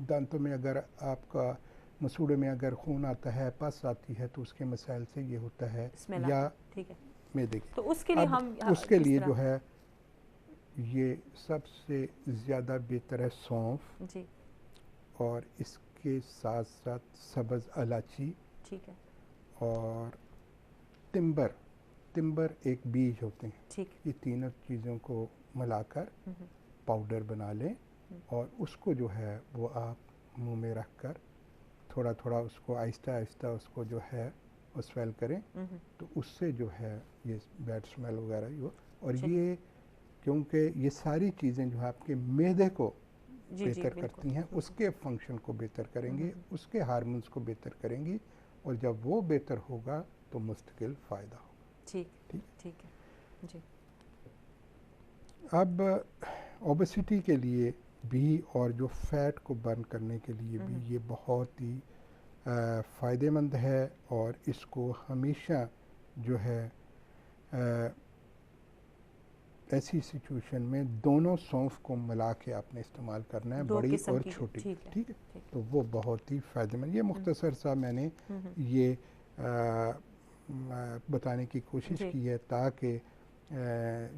दांतों में अगर आपका मसूड़े में अगर खून आता है, पस आती है, तो उसके मसाइल से ये होता है, स्मेल या ठीक है। मैदे की। तो उसके लिए अब हम उसके किस लिए तरह? जो है ये सबसे ज़्यादा बेहतर है सौंफ, जी और इसके साथ साथ सब्ज़ इलायची ठीक है, और तिम्बर। तिम्बर एक बीज होते हैं, ठीक ये तीनों चीज़ों को मिलाकर पाउडर बना लें, और उसको जो है वो आप मुंह में रख कर थोड़ा थोड़ा उसको आहिस्ता आहिस्ता उसको जो है वो स्वेल करें, तो उससे जो है ये बैड स्मेल वगैरह वो, और ये क्योंकि ये सारी चीज़ें जो है आपके मैदे को जी बेहतर करती हैं, उसके फंक्शन को बेहतर करेंगी, उसके हार्मोन्स को बेहतर करेंगी, और जब वो बेहतर होगा तो मुस्तकिल फ़ायदा होगा। ठीक ठीक ठीक है जी। अब ओबेसिटी के लिए भी और जो फैट को बर्न करने के लिए भी ये बहुत ही फ़ायदेमंद है, और इसको हमेशा जो है ऐसी सिचुएशन में दोनों सौंफ को मिला के आपने इस्तेमाल करना है, 2 बड़ी किस्म और की, छोटी। ठीक है, ठीक है, ठीक है। तो वो बहुत ही फ़ायदेमंद, ये मुख्तसर सा मैंने ये बताने की कोशिश जी। की है ताकि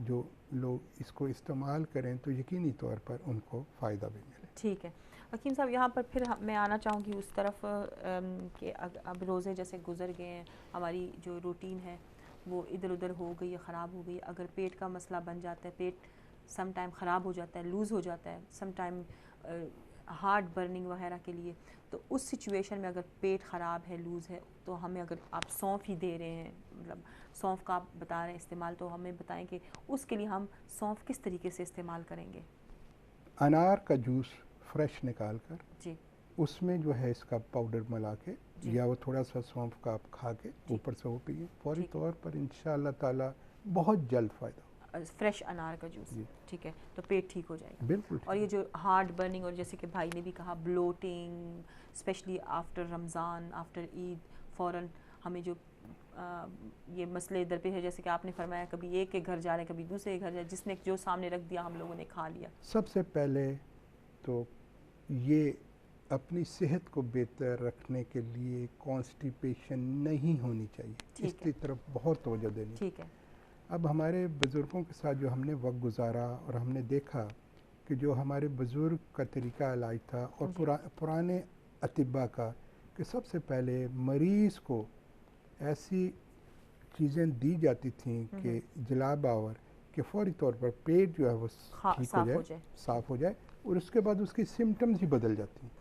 जो लोग इसको इस्तेमाल करें तो यकीनी तौर पर उनको फ़ायदा भी मिले। ठीक है हकीम साहब, यहाँ पर फिर मैं आना चाहूँगी उस तरफ कि अब रोज़े जैसे गुजर गए हैं, हमारी जो रूटीन है वो इधर उधर हो गई है, ख़राब हो गई। अगर पेट का मसला बन जाता है, पेट सम टाइम ख़राब हो जाता है, लूज़ हो जाता है, सम टाइम हार्ट बर्निंग वगैरह के लिए, तो उस सिचुएशन में अगर पेट ख़राब है, लूज़ है, तो हमें अगर आप सौंफ ही दे रहे हैं, मतलब सौंफ का आप बता रहे हैं इस्तेमाल, तो हमें बताएं कि उसके लिए हम सौंफ किस तरीके से इस्तेमाल करेंगे। अनार का जूस फ्रेश निकाल कर जी उसमें जो है इसका पाउडर मिला के जी। या वो थोड़ा सा सौंफ का आप खा के ऊपर से वो पिए, फौरी ठीक है। तौर पर इंशाअल्लाह ताला बहुत जल्द फ़ायदा होगा। फ्रेश अनार का जूस, जी। ठीक है, तो पेट ठीक हो जाएगा। बिल्कुल और ये ठीक। जो हार्ट बर्निंग और जैसे कि भाई ने भी कहा bloating, specially after Ramzan, after Eid फ़ौरन हमें जो ये मसले इधर पे है, जैसे कि आपने फरमाया कभी एक के घर जा रहे हैं, कभी दूसरे के घर जा रहे हैं, जिसने जो सामने रख दिया हम लोगों ने खा लिया। सबसे पहले तो ये अपनी सेहत को बेहतर रखने के लिए कॉन्स्टिपेशन नहीं होनी चाहिए, ठीक इसकी तरफ बहुत तवज्जो देनी। ठीक है। अब हमारे बुज़ुर्गों के साथ जो हमने वक्त गुजारा और हमने देखा कि जो हमारे बुज़ुर्ग का तरीका इलाज था और जी। पुराने अतिबा का, कि सबसे पहले मरीज़ को ऐसी चीज़ें दी जाती थीं कि जलाब आवर कि फौरी तौर पर पेट जो है वो ठीक साफ हो जाए। साफ़ हो जाए, और उसके बाद उसकी सिम्टम्स ही बदल जाती हैं।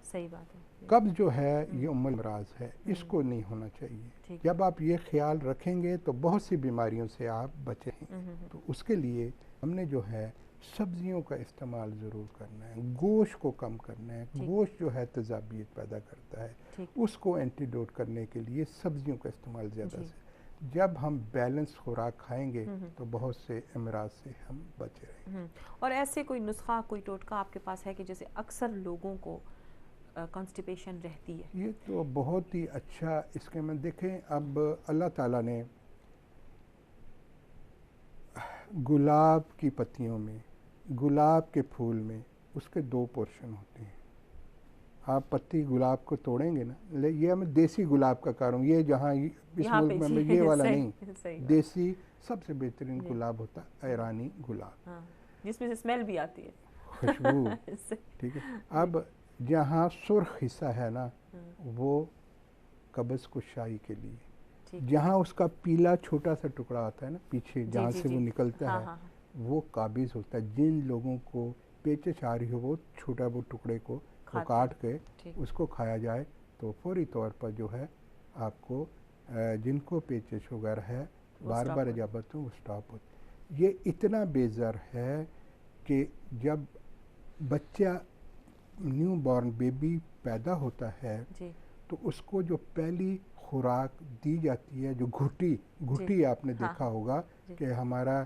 सही बात है। कब्ज़ जो है ये उम्मुल अमराज़ है, इसको नहीं होना चाहिए। ठीक। जब आप ये ख्याल रखेंगे तो बहुत सी बीमारियों से आप बचे हैं। तो उसके लिए हमने जो है सब्जियों का इस्तेमाल ज़रूर करना है, गोश्त को कम करना है। गोश्त जो है तेज़ाबियत पैदा करता है, उसको एंटीडोट करने के लिए सब्जियों का इस्तेमाल ज़्यादा से। जब हम बैलेंस खुराक खाएंगे तो बहुत से अमराज से हम बचे रहेंगे। और ऐसे कोई नुस्खा, कोई टोटका आपके पास है कि जैसे अक्सर लोगों को कॉन्स्टिपेशन रहती है? ये तो बहुत ही अच्छा इसके में देखें, अब अल्लाह ताला ने गुलाब की पत्तियों में, गुलाब के फूल में उसके 2 पोर्शन होते हैं। आप पत्ती गुलाब को तोड़ेंगे ना, ये मैं देसी गुलाब का कर रहा हूँ, ये जहाँ इस मुल्क में ये वाला नहीं, देसी सबसे बेहतरीन गुलाब होता है ईरानी गुलाब, जिसमें से स्मेल भी आती है, खुशबू। ठीक है। अब जहाँ सुर्ख हिस्सा है ना, वो कब्ज़ कुशाई के लिए, जहाँ उसका पीला छोटा सा टुकड़ा होता है ना पीछे, जहाँ से वो निकलता है, वो काबिज़ होता है। जिन लोगों को पेचिश आ रही हो वो छोटा वो टुकड़े को वो काट के उसको खाया जाए तो फौरी तौर पर जो है आपको जिनको पेचिश वगैरह है बार बार इजाबत हो वो स्टॉप हो। ये इतना बेज़र है कि जब बच्चा न्यू बॉर्न बेबी पैदा होता है तो उसको जो पहली खुराक दी जाती है, जो घुटी आपने देखा होगा कि हमारा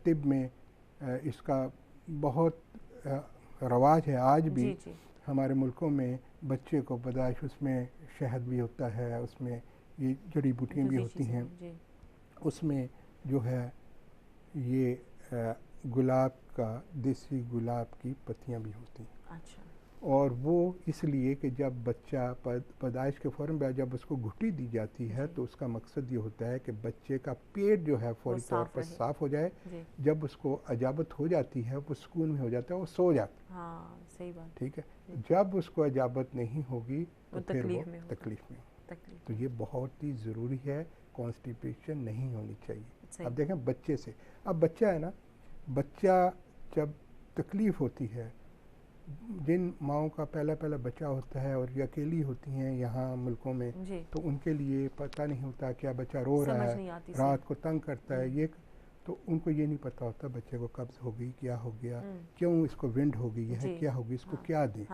तिब में इसका बहुत रवाज है आज भी। हमारे मुल्कों में बच्चे को पैदाइश उसमें शहद भी होता है, उसमें ये जड़ी बूटियाँ भी होती हैं, उसमें जो है ये गुलाब का, देसी गुलाब की पत्तियाँ भी होती हैं। अच्छा। और वो इसलिए कि जब बच्चा पैदाइश के फ़ौरन बाद जब उसको घुटी दी जाती है तो उसका मकसद ये होता है कि बच्चे का पेट जो है फौरी तौर पर साफ़ हो जाए। जब उसको अजाबत हो जाती है वो सुकून में हो जाता है, वो सो जाता है। हाँ, सही बात। ठीक है। जब उसको अजाबत नहीं होगी तो फिर वो तकलीफ़ में हो। तो ये बहुत ही ज़रूरी है, कॉन्स्टिपेशन नहीं होनी चाहिए। अब देखें बच्चे से, अब बच्चा है ना, बच्चा जब तकलीफ़ होती है, जिन माओं का पहला बच्चा होता है और ये अकेली होती हैं यहाँ मुल्कों में, तो उनके लिए पता नहीं होता क्या बच्चा रो रहा है, रात को तंग करता है, ये तो उनको ये नहीं पता होता बच्चे को कब्ज़ हो गई, क्या हो गया, क्यों इसको विंड हो गई है, क्या होगी, इसको क्या दें।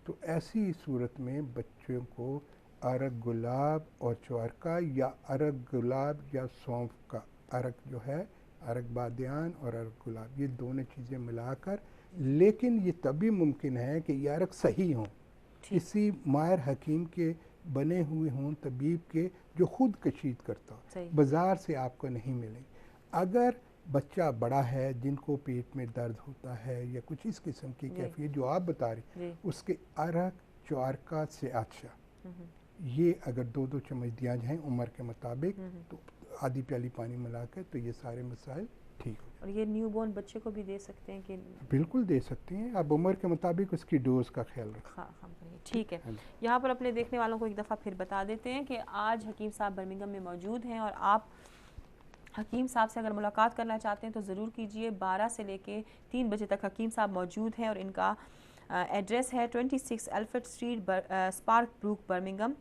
तो ऐसी सूरत में बच्चों को अरग गुलाब और चवारका या अरग गुलाब या सौंफ का अरग जो है, अरग बादियान और अरग गुलाब, ये दोनों चीज़ें मिलाकर, लेकिन ये तभी मुमकिन है कि ये अरग सही हों, किसी माहिर हकीम के बने हुए हों, तबीब के जो खुद कशीद करता हो, बाज़ार से आपको नहीं मिलेंगे। अगर बच्चा बड़ा है जिनको पेट में दर्द होता है या कुछ इस किस्म की कैफियत जो आप बता रहे, उसके अरक चारका से अच्छा ये अगर 2-2 चम्मच दिया जाए उम्र के मुताबिक तो आधी प्याली पानी मिलाकर, तो ये सारे मसाइल ठीक हो। और ये न्यूबॉर्न बच्चे को भी दे सकते हैं कि? बिल्कुल दे सकते हैं, आप उम्र के मुताबिक उसकी डोज का ख्याल रखें। हाँ, ठीक है। यहाँ पर अपने देखने वालों को एक दफ़ा फिर बता देते हैं कि आज हकीम साहब बर्मिंघम में मौजूद हैं और आप हकीम साहब से अगर मुलाकात करना चाहते हैं तो ज़रूर कीजिए। 12 से लेके 3 बजे तक हकीम साहब मौजूद हैं और इनका एड्रेस है 26 Alfred Street, Sparkbrook, Birmingham,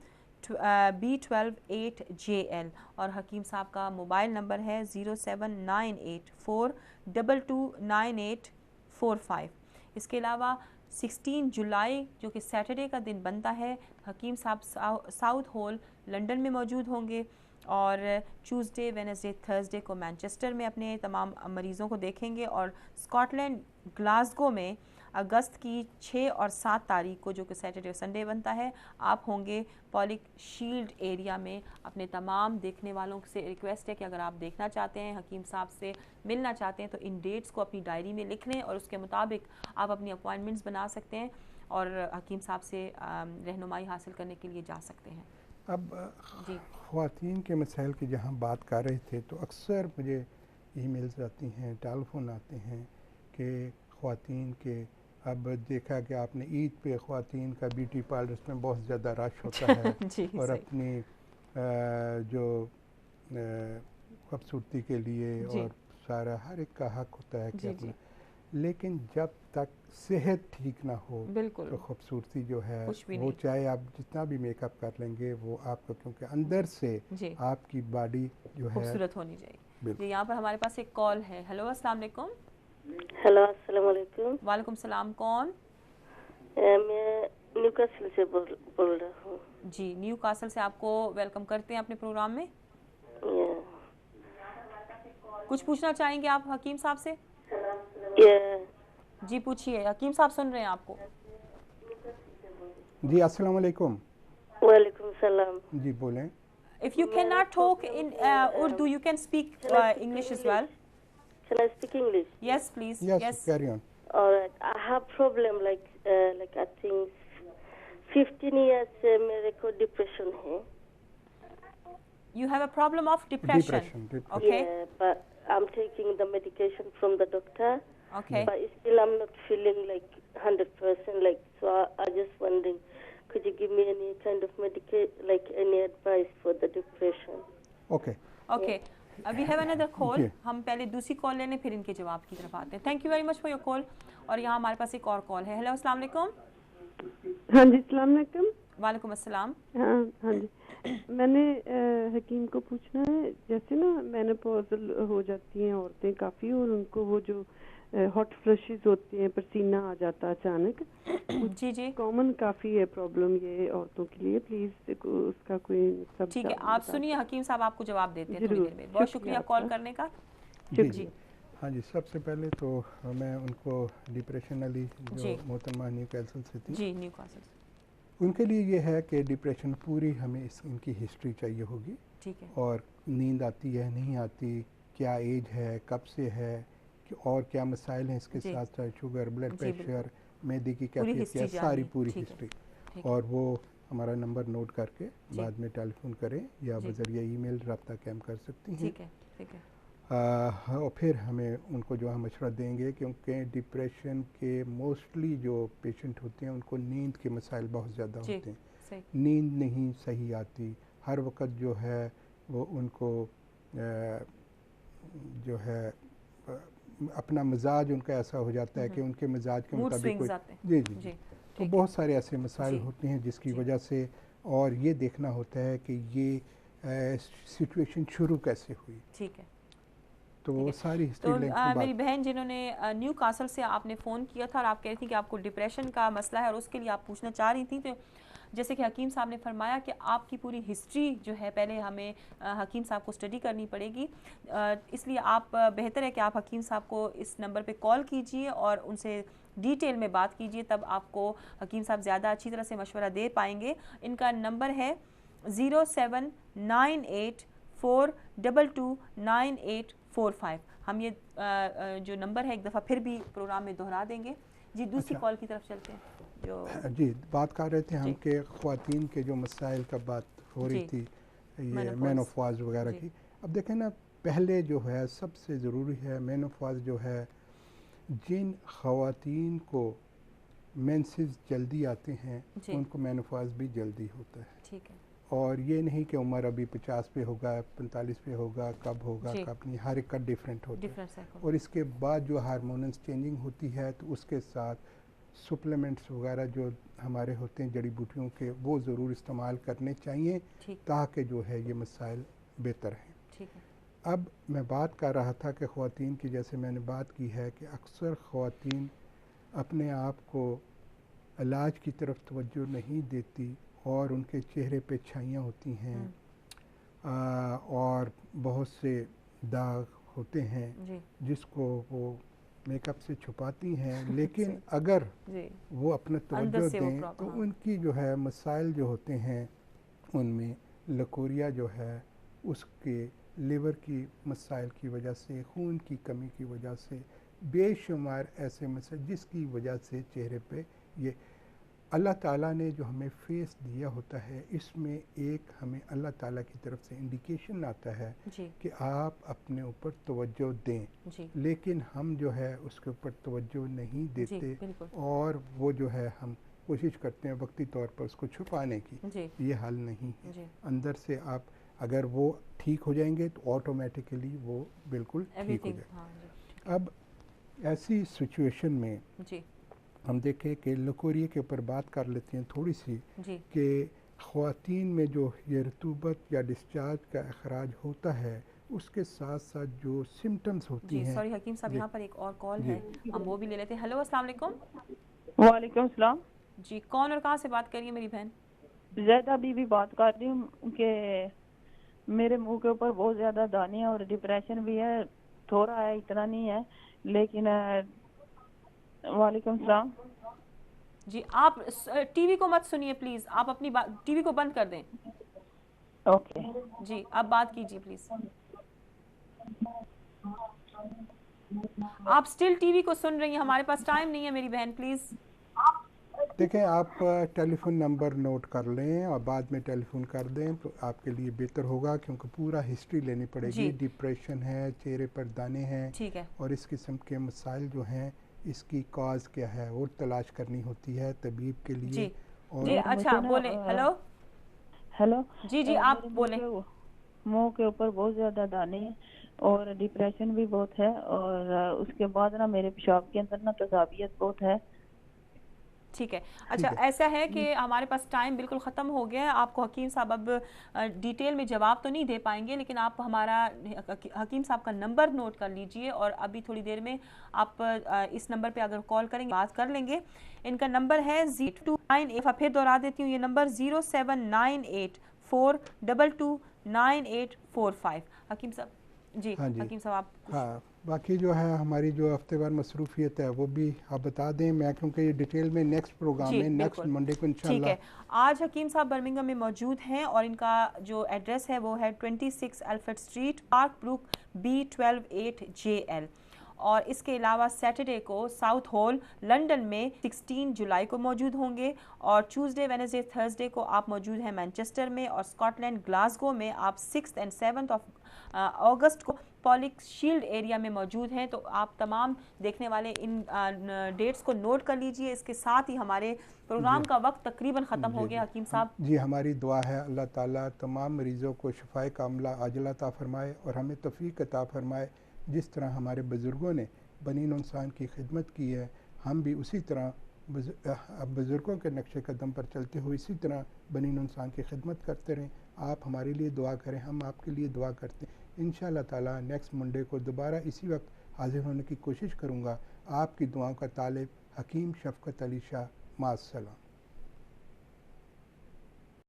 B12 8JL। और हकीम साहब का मोबाइल नंबर है 07984229845। इसके अलावा 16 जुलाई जो कि सैटरडे का दिन बनता है, हकीम साहब साउथ हॉल लंदन में मौजूद होंगे और ट्यूसडे, वेडनेसडे, थर्सडे को मैनचेस्टर में अपने तमाम मरीज़ों को देखेंगे और स्कॉटलैंड ग्लासगो में अगस्त की 6 और 7 तारीख को जो कि सैटरडे और संडे बनता है, आप होंगे पॉलिक शील्ड एरिया में। अपने तमाम देखने वालों से रिक्वेस्ट है कि अगर आप देखना चाहते हैं, हकीम साहब से मिलना चाहते हैं तो इन डेट्स को अपनी डायरी में लिख लें और उसके मुताबिक आप अपनी अपॉइंटमेंट्स बना सकते हैं और हकीम साहब से रहनुमाई हासिल करने के लिए जा सकते हैं। अब ख़वातीन के मसाइल की जहाँ बात कर रहे थे तो अक्सर मुझे ईमेल्स आती हैं, टेलीफोन आते हैं कि ख़वातीन के, अब देखा कि आपने ईद पे ख़वातीन का ब्यूटी पार्लर्स में बहुत ज़्यादा रश होता है और अपनी जो खूबसूरती के लिए और सारा हर एक का हक होता है कि अपना, लेकिन जब तक सेहत ठीक ना हो तो खूबसूरती जो है वो चाहे आप जितना भी मेकअप कर लेंगे वो आपका, क्योंकि अंदर से आपकी बॉडी जो है खूबसूरत होनी चाहिए। यहाँ पर हमारे पास एक कॉल है। हेलो, अस्सलाम वालेकुम। हेलो, अस्सलाम वालेकुम। वालेकुम सलाम। कौन? मैं न्यूकासल से बोल रहा हूँ। जी, न्यूकासल से आपको वेलकम करते हैं अपने प्रोग्राम में। कुछ पूछना चाहेंगे आप हकीम साहब से? जी पूछिए, हकीम साहब सुन रहे हैं आपको। जी अस्सलाम वालेकुम। वालेकुम सलाम। जी बोलें। If you cannot talk in Urdu, you can speak English as well. Can I speak English? Yes, please. Yes, carry on. All right. I have problem like I think 15 years से मेरे को depression है. You have a problem of depression. Okay. Yeah, but I'm taking the medication from the doctor. Okay. But still I'm not feeling like 100%. Like, so I just wondering, could you give me any kind of like any advice for the depression? Okay. Okay. We have another call. हम पहले दूसरी call लेने फिर इनके जवाब की तरफ आते हैं। Thank you very much for your call. और यहाँ हमारे पास एक और कॉल है। हेलो, अस्सलाम वालेकुम। हाँ जी, अस्सलाम वालेकुम। वालेकुम अस्सलाम। हाँ जी, मैंने हकीम को पूछना है, जैसे ना मेनोपॉज़ल हो जाती हैं औरतें काफ़ी और उनको वो जो हॉट फ्लशेस होती हैं, पसीना आ जाता अचानक। जी जी, कॉमन काफ़ी है प्रॉब्लम ये औरतों के लिए। प्लीज़ उसका कोई सब ठीक है, आप सुनिए, हकीम साहब आपको जवाब देते हैं थोड़ी देर में। बहुत शुक्रिया कॉल करने का। जी हाँ जी, सबसे पहले तो मैं उनको डिप्रेशन वाली जो मोहतरमा न्यूकासल से थी, जी न्यूकासल, उनके लिए ये है कि डिप्रेशन पूरी हमें इनकी हिस्ट्री चाहिए होगी। ठीक है। और नींद आती है नहीं आती, क्या एज है, कब से है, और क्या मसाइल हैं इसके साथ साथ, शुगर, ब्लड प्रेशर, मैदे की कैफियत, क्या सारी पूरी हिस्ट्री। और वो हमारा नंबर नोट करके बाद में टेलीफोन करें या बजरिया ईमेल रब्ता कायम कर सकती हैं। ठीक है, ठीक है। और फिर हमें उनको जो हम मशवरा देंगे, क्योंकि डिप्रेशन के मोस्टली जो पेशेंट होते हैं उनको नींद के मसाइल बहुत ज़्यादा होते हैं। नींद नहीं सही आती, हर वक्त जो है वो उनको जो है अपना मिजाज उनका ऐसा हो जाता है कि उनके मिजाज के मुताबिक कोई जी तो बहुत सारे ऐसे मसाइल होते हैं जिसकी वजह से, और ये देखना होता है कि ये सिचुएशन शुरू कैसे हुई। ठीक है, तो वो सारी हिस्ट्री मेरी बहन जिन्होंने न्यू कासल से आपने फ़ोन किया था और आप कह रही थी कि आपको डिप्रेशन का मसला है और उसके लिए आप पूछना चाह रही थी, तो जैसे कि हकीम साहब ने फरमाया कि आपकी पूरी हिस्ट्री जो है पहले हमें हकीम साहब को स्टडी करनी पड़ेगी, इसलिए आप बेहतर है कि आप हकीम साहब को इस नंबर पे कॉल कीजिए और उनसे डिटेल में बात कीजिए, तब आपको हकीम साहब ज़्यादा अच्छी तरह से मशवरा दे पाएंगे। इनका नंबर है 0798422984 9845। हम ये जो नंबर है एक दफ़ा फिर भी प्रोग्राम में दोहरा देंगे। जी दूसरी अच्छा। कॉल की तरफ चलते हैं। जो जी बात कर रहे थे हम जी। कि ख़वातीन के जो मसाइल का बात हो रही जी। थी, ये Menopause। मेनोफाज वगैरह जी। की। अब देखें ना, पहले जो है सबसे ज़रूरी है मेनोफाज जो है, जिन ख़वातीन को मेंसेस जल्दी आते हैं जी। उनको मेनोफाज भी जल्दी होता है। ठीक है। और ये नहीं कि उम्र अभी 50 पे होगा, 45 पे होगा, कब होगा जी। कब नहीं, हर एक का डिफरेंट होता है। डिफरेंस है। और इसके बाद जो हार्मोनस चेंजिंग होती है तो उसके साथ सप्लीमेंट्स वगैरह जो हमारे होते हैं जड़ी बूटियों के, वो ज़रूर इस्तेमाल करने चाहिए ठीक ताकि जो है ये मसाइल बेहतर हैं। ठीक है। अब मैं बात कर रहा था कि ख़वातीन की, जैसे मैंने बात की है कि अक्सर ख़वातीन अपने आप को इलाज की तरफ तवज्जो नहीं देती और उनके चेहरे पे छाइयाँ होती हैं और बहुत से दाग होते हैं जी। जिसको वो मेकअप से छुपाती हैं, लेकिन अगर जी। वो अपना अंदर तवज्जो से वो दें तो हाँ। उनकी जो है मसाइल जो होते हैं उनमें लकोरिया जो है उसके लिवर की मसाइल की वजह से, खून की कमी की वजह से, बेशुमार ऐसे मसाइल जिसकी वजह से चेहरे पे ये अल्लाह ताला ने जो हमें फेस दिया होता है, इसमें एक हमें अल्लाह ताला की तरफ से इंडिकेशन आता है जी। कि आप अपने ऊपर तवज्जो दें, जी। लेकिन हम जो है उसके ऊपर तवज्जो नहीं जी देते बिल्कुल। और वो जो है हम कोशिश करते हैं वक्ती तौर पर उसको छुपाने की। जी। ये हल नहीं है। जी। अंदर से आप अगर वो ठीक हो जाएंगे तो ऑटोमेटिकली वो बिल्कुल ठीक हो एवरीथिंग जाए। हाँ जी। अब ऐसी सिचुएशन में जी। हम देखें कि लकोरिए के ऊपर बात कर लेते हैं थोड़ी सी, जी। कि ख़वातीन में जो ये रतूबत या डिस्चार्ज का अखराज होता है उसके साथ साथ जो सिम्टम्स होती जी हैं। सॉरी हकीम साहब, जी। यहाँ पर एक और कॉल जी। है, हम वो भी ले लेते हैं। हेलो अस्सलाम वालेकुम। वालेकुम सलाम। जी कौन और कहाँ से बात करिए मेरी बहन? जैदा बीबी बात कर रही हूँ कि मेरे मुंह के ऊपर बहुत ज्यादा दाने हैं और डिप्रेशन भी है, थोड़ा है इतना नहीं है, लेकिन वालेकुम सलाम। जी आप टीवी को मत सुनिए प्लीज, आप अपनी टीवी को बंद कर दें। ओके जी अब बात कीजिए प्लीज। आप स्टिल टीवी को सुन रही हैं, हमारे पास टाइम नहीं है मेरी बहन, प्लीज। देखें, आप टेलीफोन नंबर नोट कर लें और बाद में टेलीफोन कर दें तो आपके लिए बेहतर होगा, क्योंकि पूरा हिस्ट्री लेनी पड़ेगी। डिप्रेशन है, चेहरे पर दाने हैं, ठीक है, और इस किस्म के मसाइल जो हैं इसकी कॉज क्या है वो तलाश करनी होती है तबीब के लिए। जी। और जी अच्छा बोले। Hello hello. जी जी आप बोले। मुंह के ऊपर बहुत ज्यादा दाने हैं और डिप्रेशन भी बहुत है, और उसके बाद ना मेरे पेशाब के अंदर ना तेजाबियत बहुत है। ठीक है। अच्छा ऐसा है कि हमारे पास टाइम बिल्कुल ख़त्म हो गया है, आपको हकीम साहब अब डिटेल में जवाब तो नहीं दे पाएंगे, लेकिन आप हमारा हकीम साहब का नंबर नोट कर लीजिए और अभी थोड़ी देर में आप इस नंबर पे अगर कॉल करेंगे बात कर लेंगे। इनका नंबर है 0298, फिर दोहरा देती हूँ ये नंबर 079842298845। हकीम साहब जी। हाँ जी। हकीम साहब आप हाँ, बाकी जो है हमारी जो हफ्तेवार मसरूफियत है वो भी आप बता दें, मैं क्योंकि ये डिटेल में नेक्स्ट प्रोग्राम में नेक्स्ट मंडे को इंशाल्लाह। ठीक है। आज हकीम साहब बर्मिंघम में मौजूद हैं और इनका जो एड्रेस है वो है 26 Alfred street, park book, B128JL। और इसके अलावा सैटरडे को साउथ हॉल लंदन में 16 जुलाई को मौजूद होंगे, और ट्यूसडे वेडनेसडे थर्सडे को आप मौजूद हैं मैनचेस्टर में, और स्कॉटलैंड ग्लासगो में आप 6 और 7 अगस्त को पॉलिक शील्ड एरिया में मौजूद हैं। तो आप तमाम देखने वाले इन डेट्स को नोट कर लीजिए। इसके साथ ही हमारे प्रोग्राम का वक्त तकरीबन ख़त्म हो गया हकीम साहब। जी हमारी दुआ है अल्लाह ताला तमाम मरीज़ों को शिफाए कामला आजला अता फरमाए और हमें तौफीक अता फरमाए। जिस तरह हमारे बुज़ुर्गों ने बनीन इंसान की खिदमत की है, हम भी उसी तरह बुज़ुर्गों के नक्शे कदम पर चलते हुए इसी तरह बनीन इंसान की खिदमत करते रहें। आप हमारे लिए दुआ करें, हम आपके लिए दुआ करते हैं। इंशाअल्लाह ताला नेक्स्ट मंडे को दोबारा इसी वक्त हाजिर होने की कोशिश करूँगा। आपकी दुआओं का तालिब हकीम शफ़क़त अली शाह। मास्सलाम।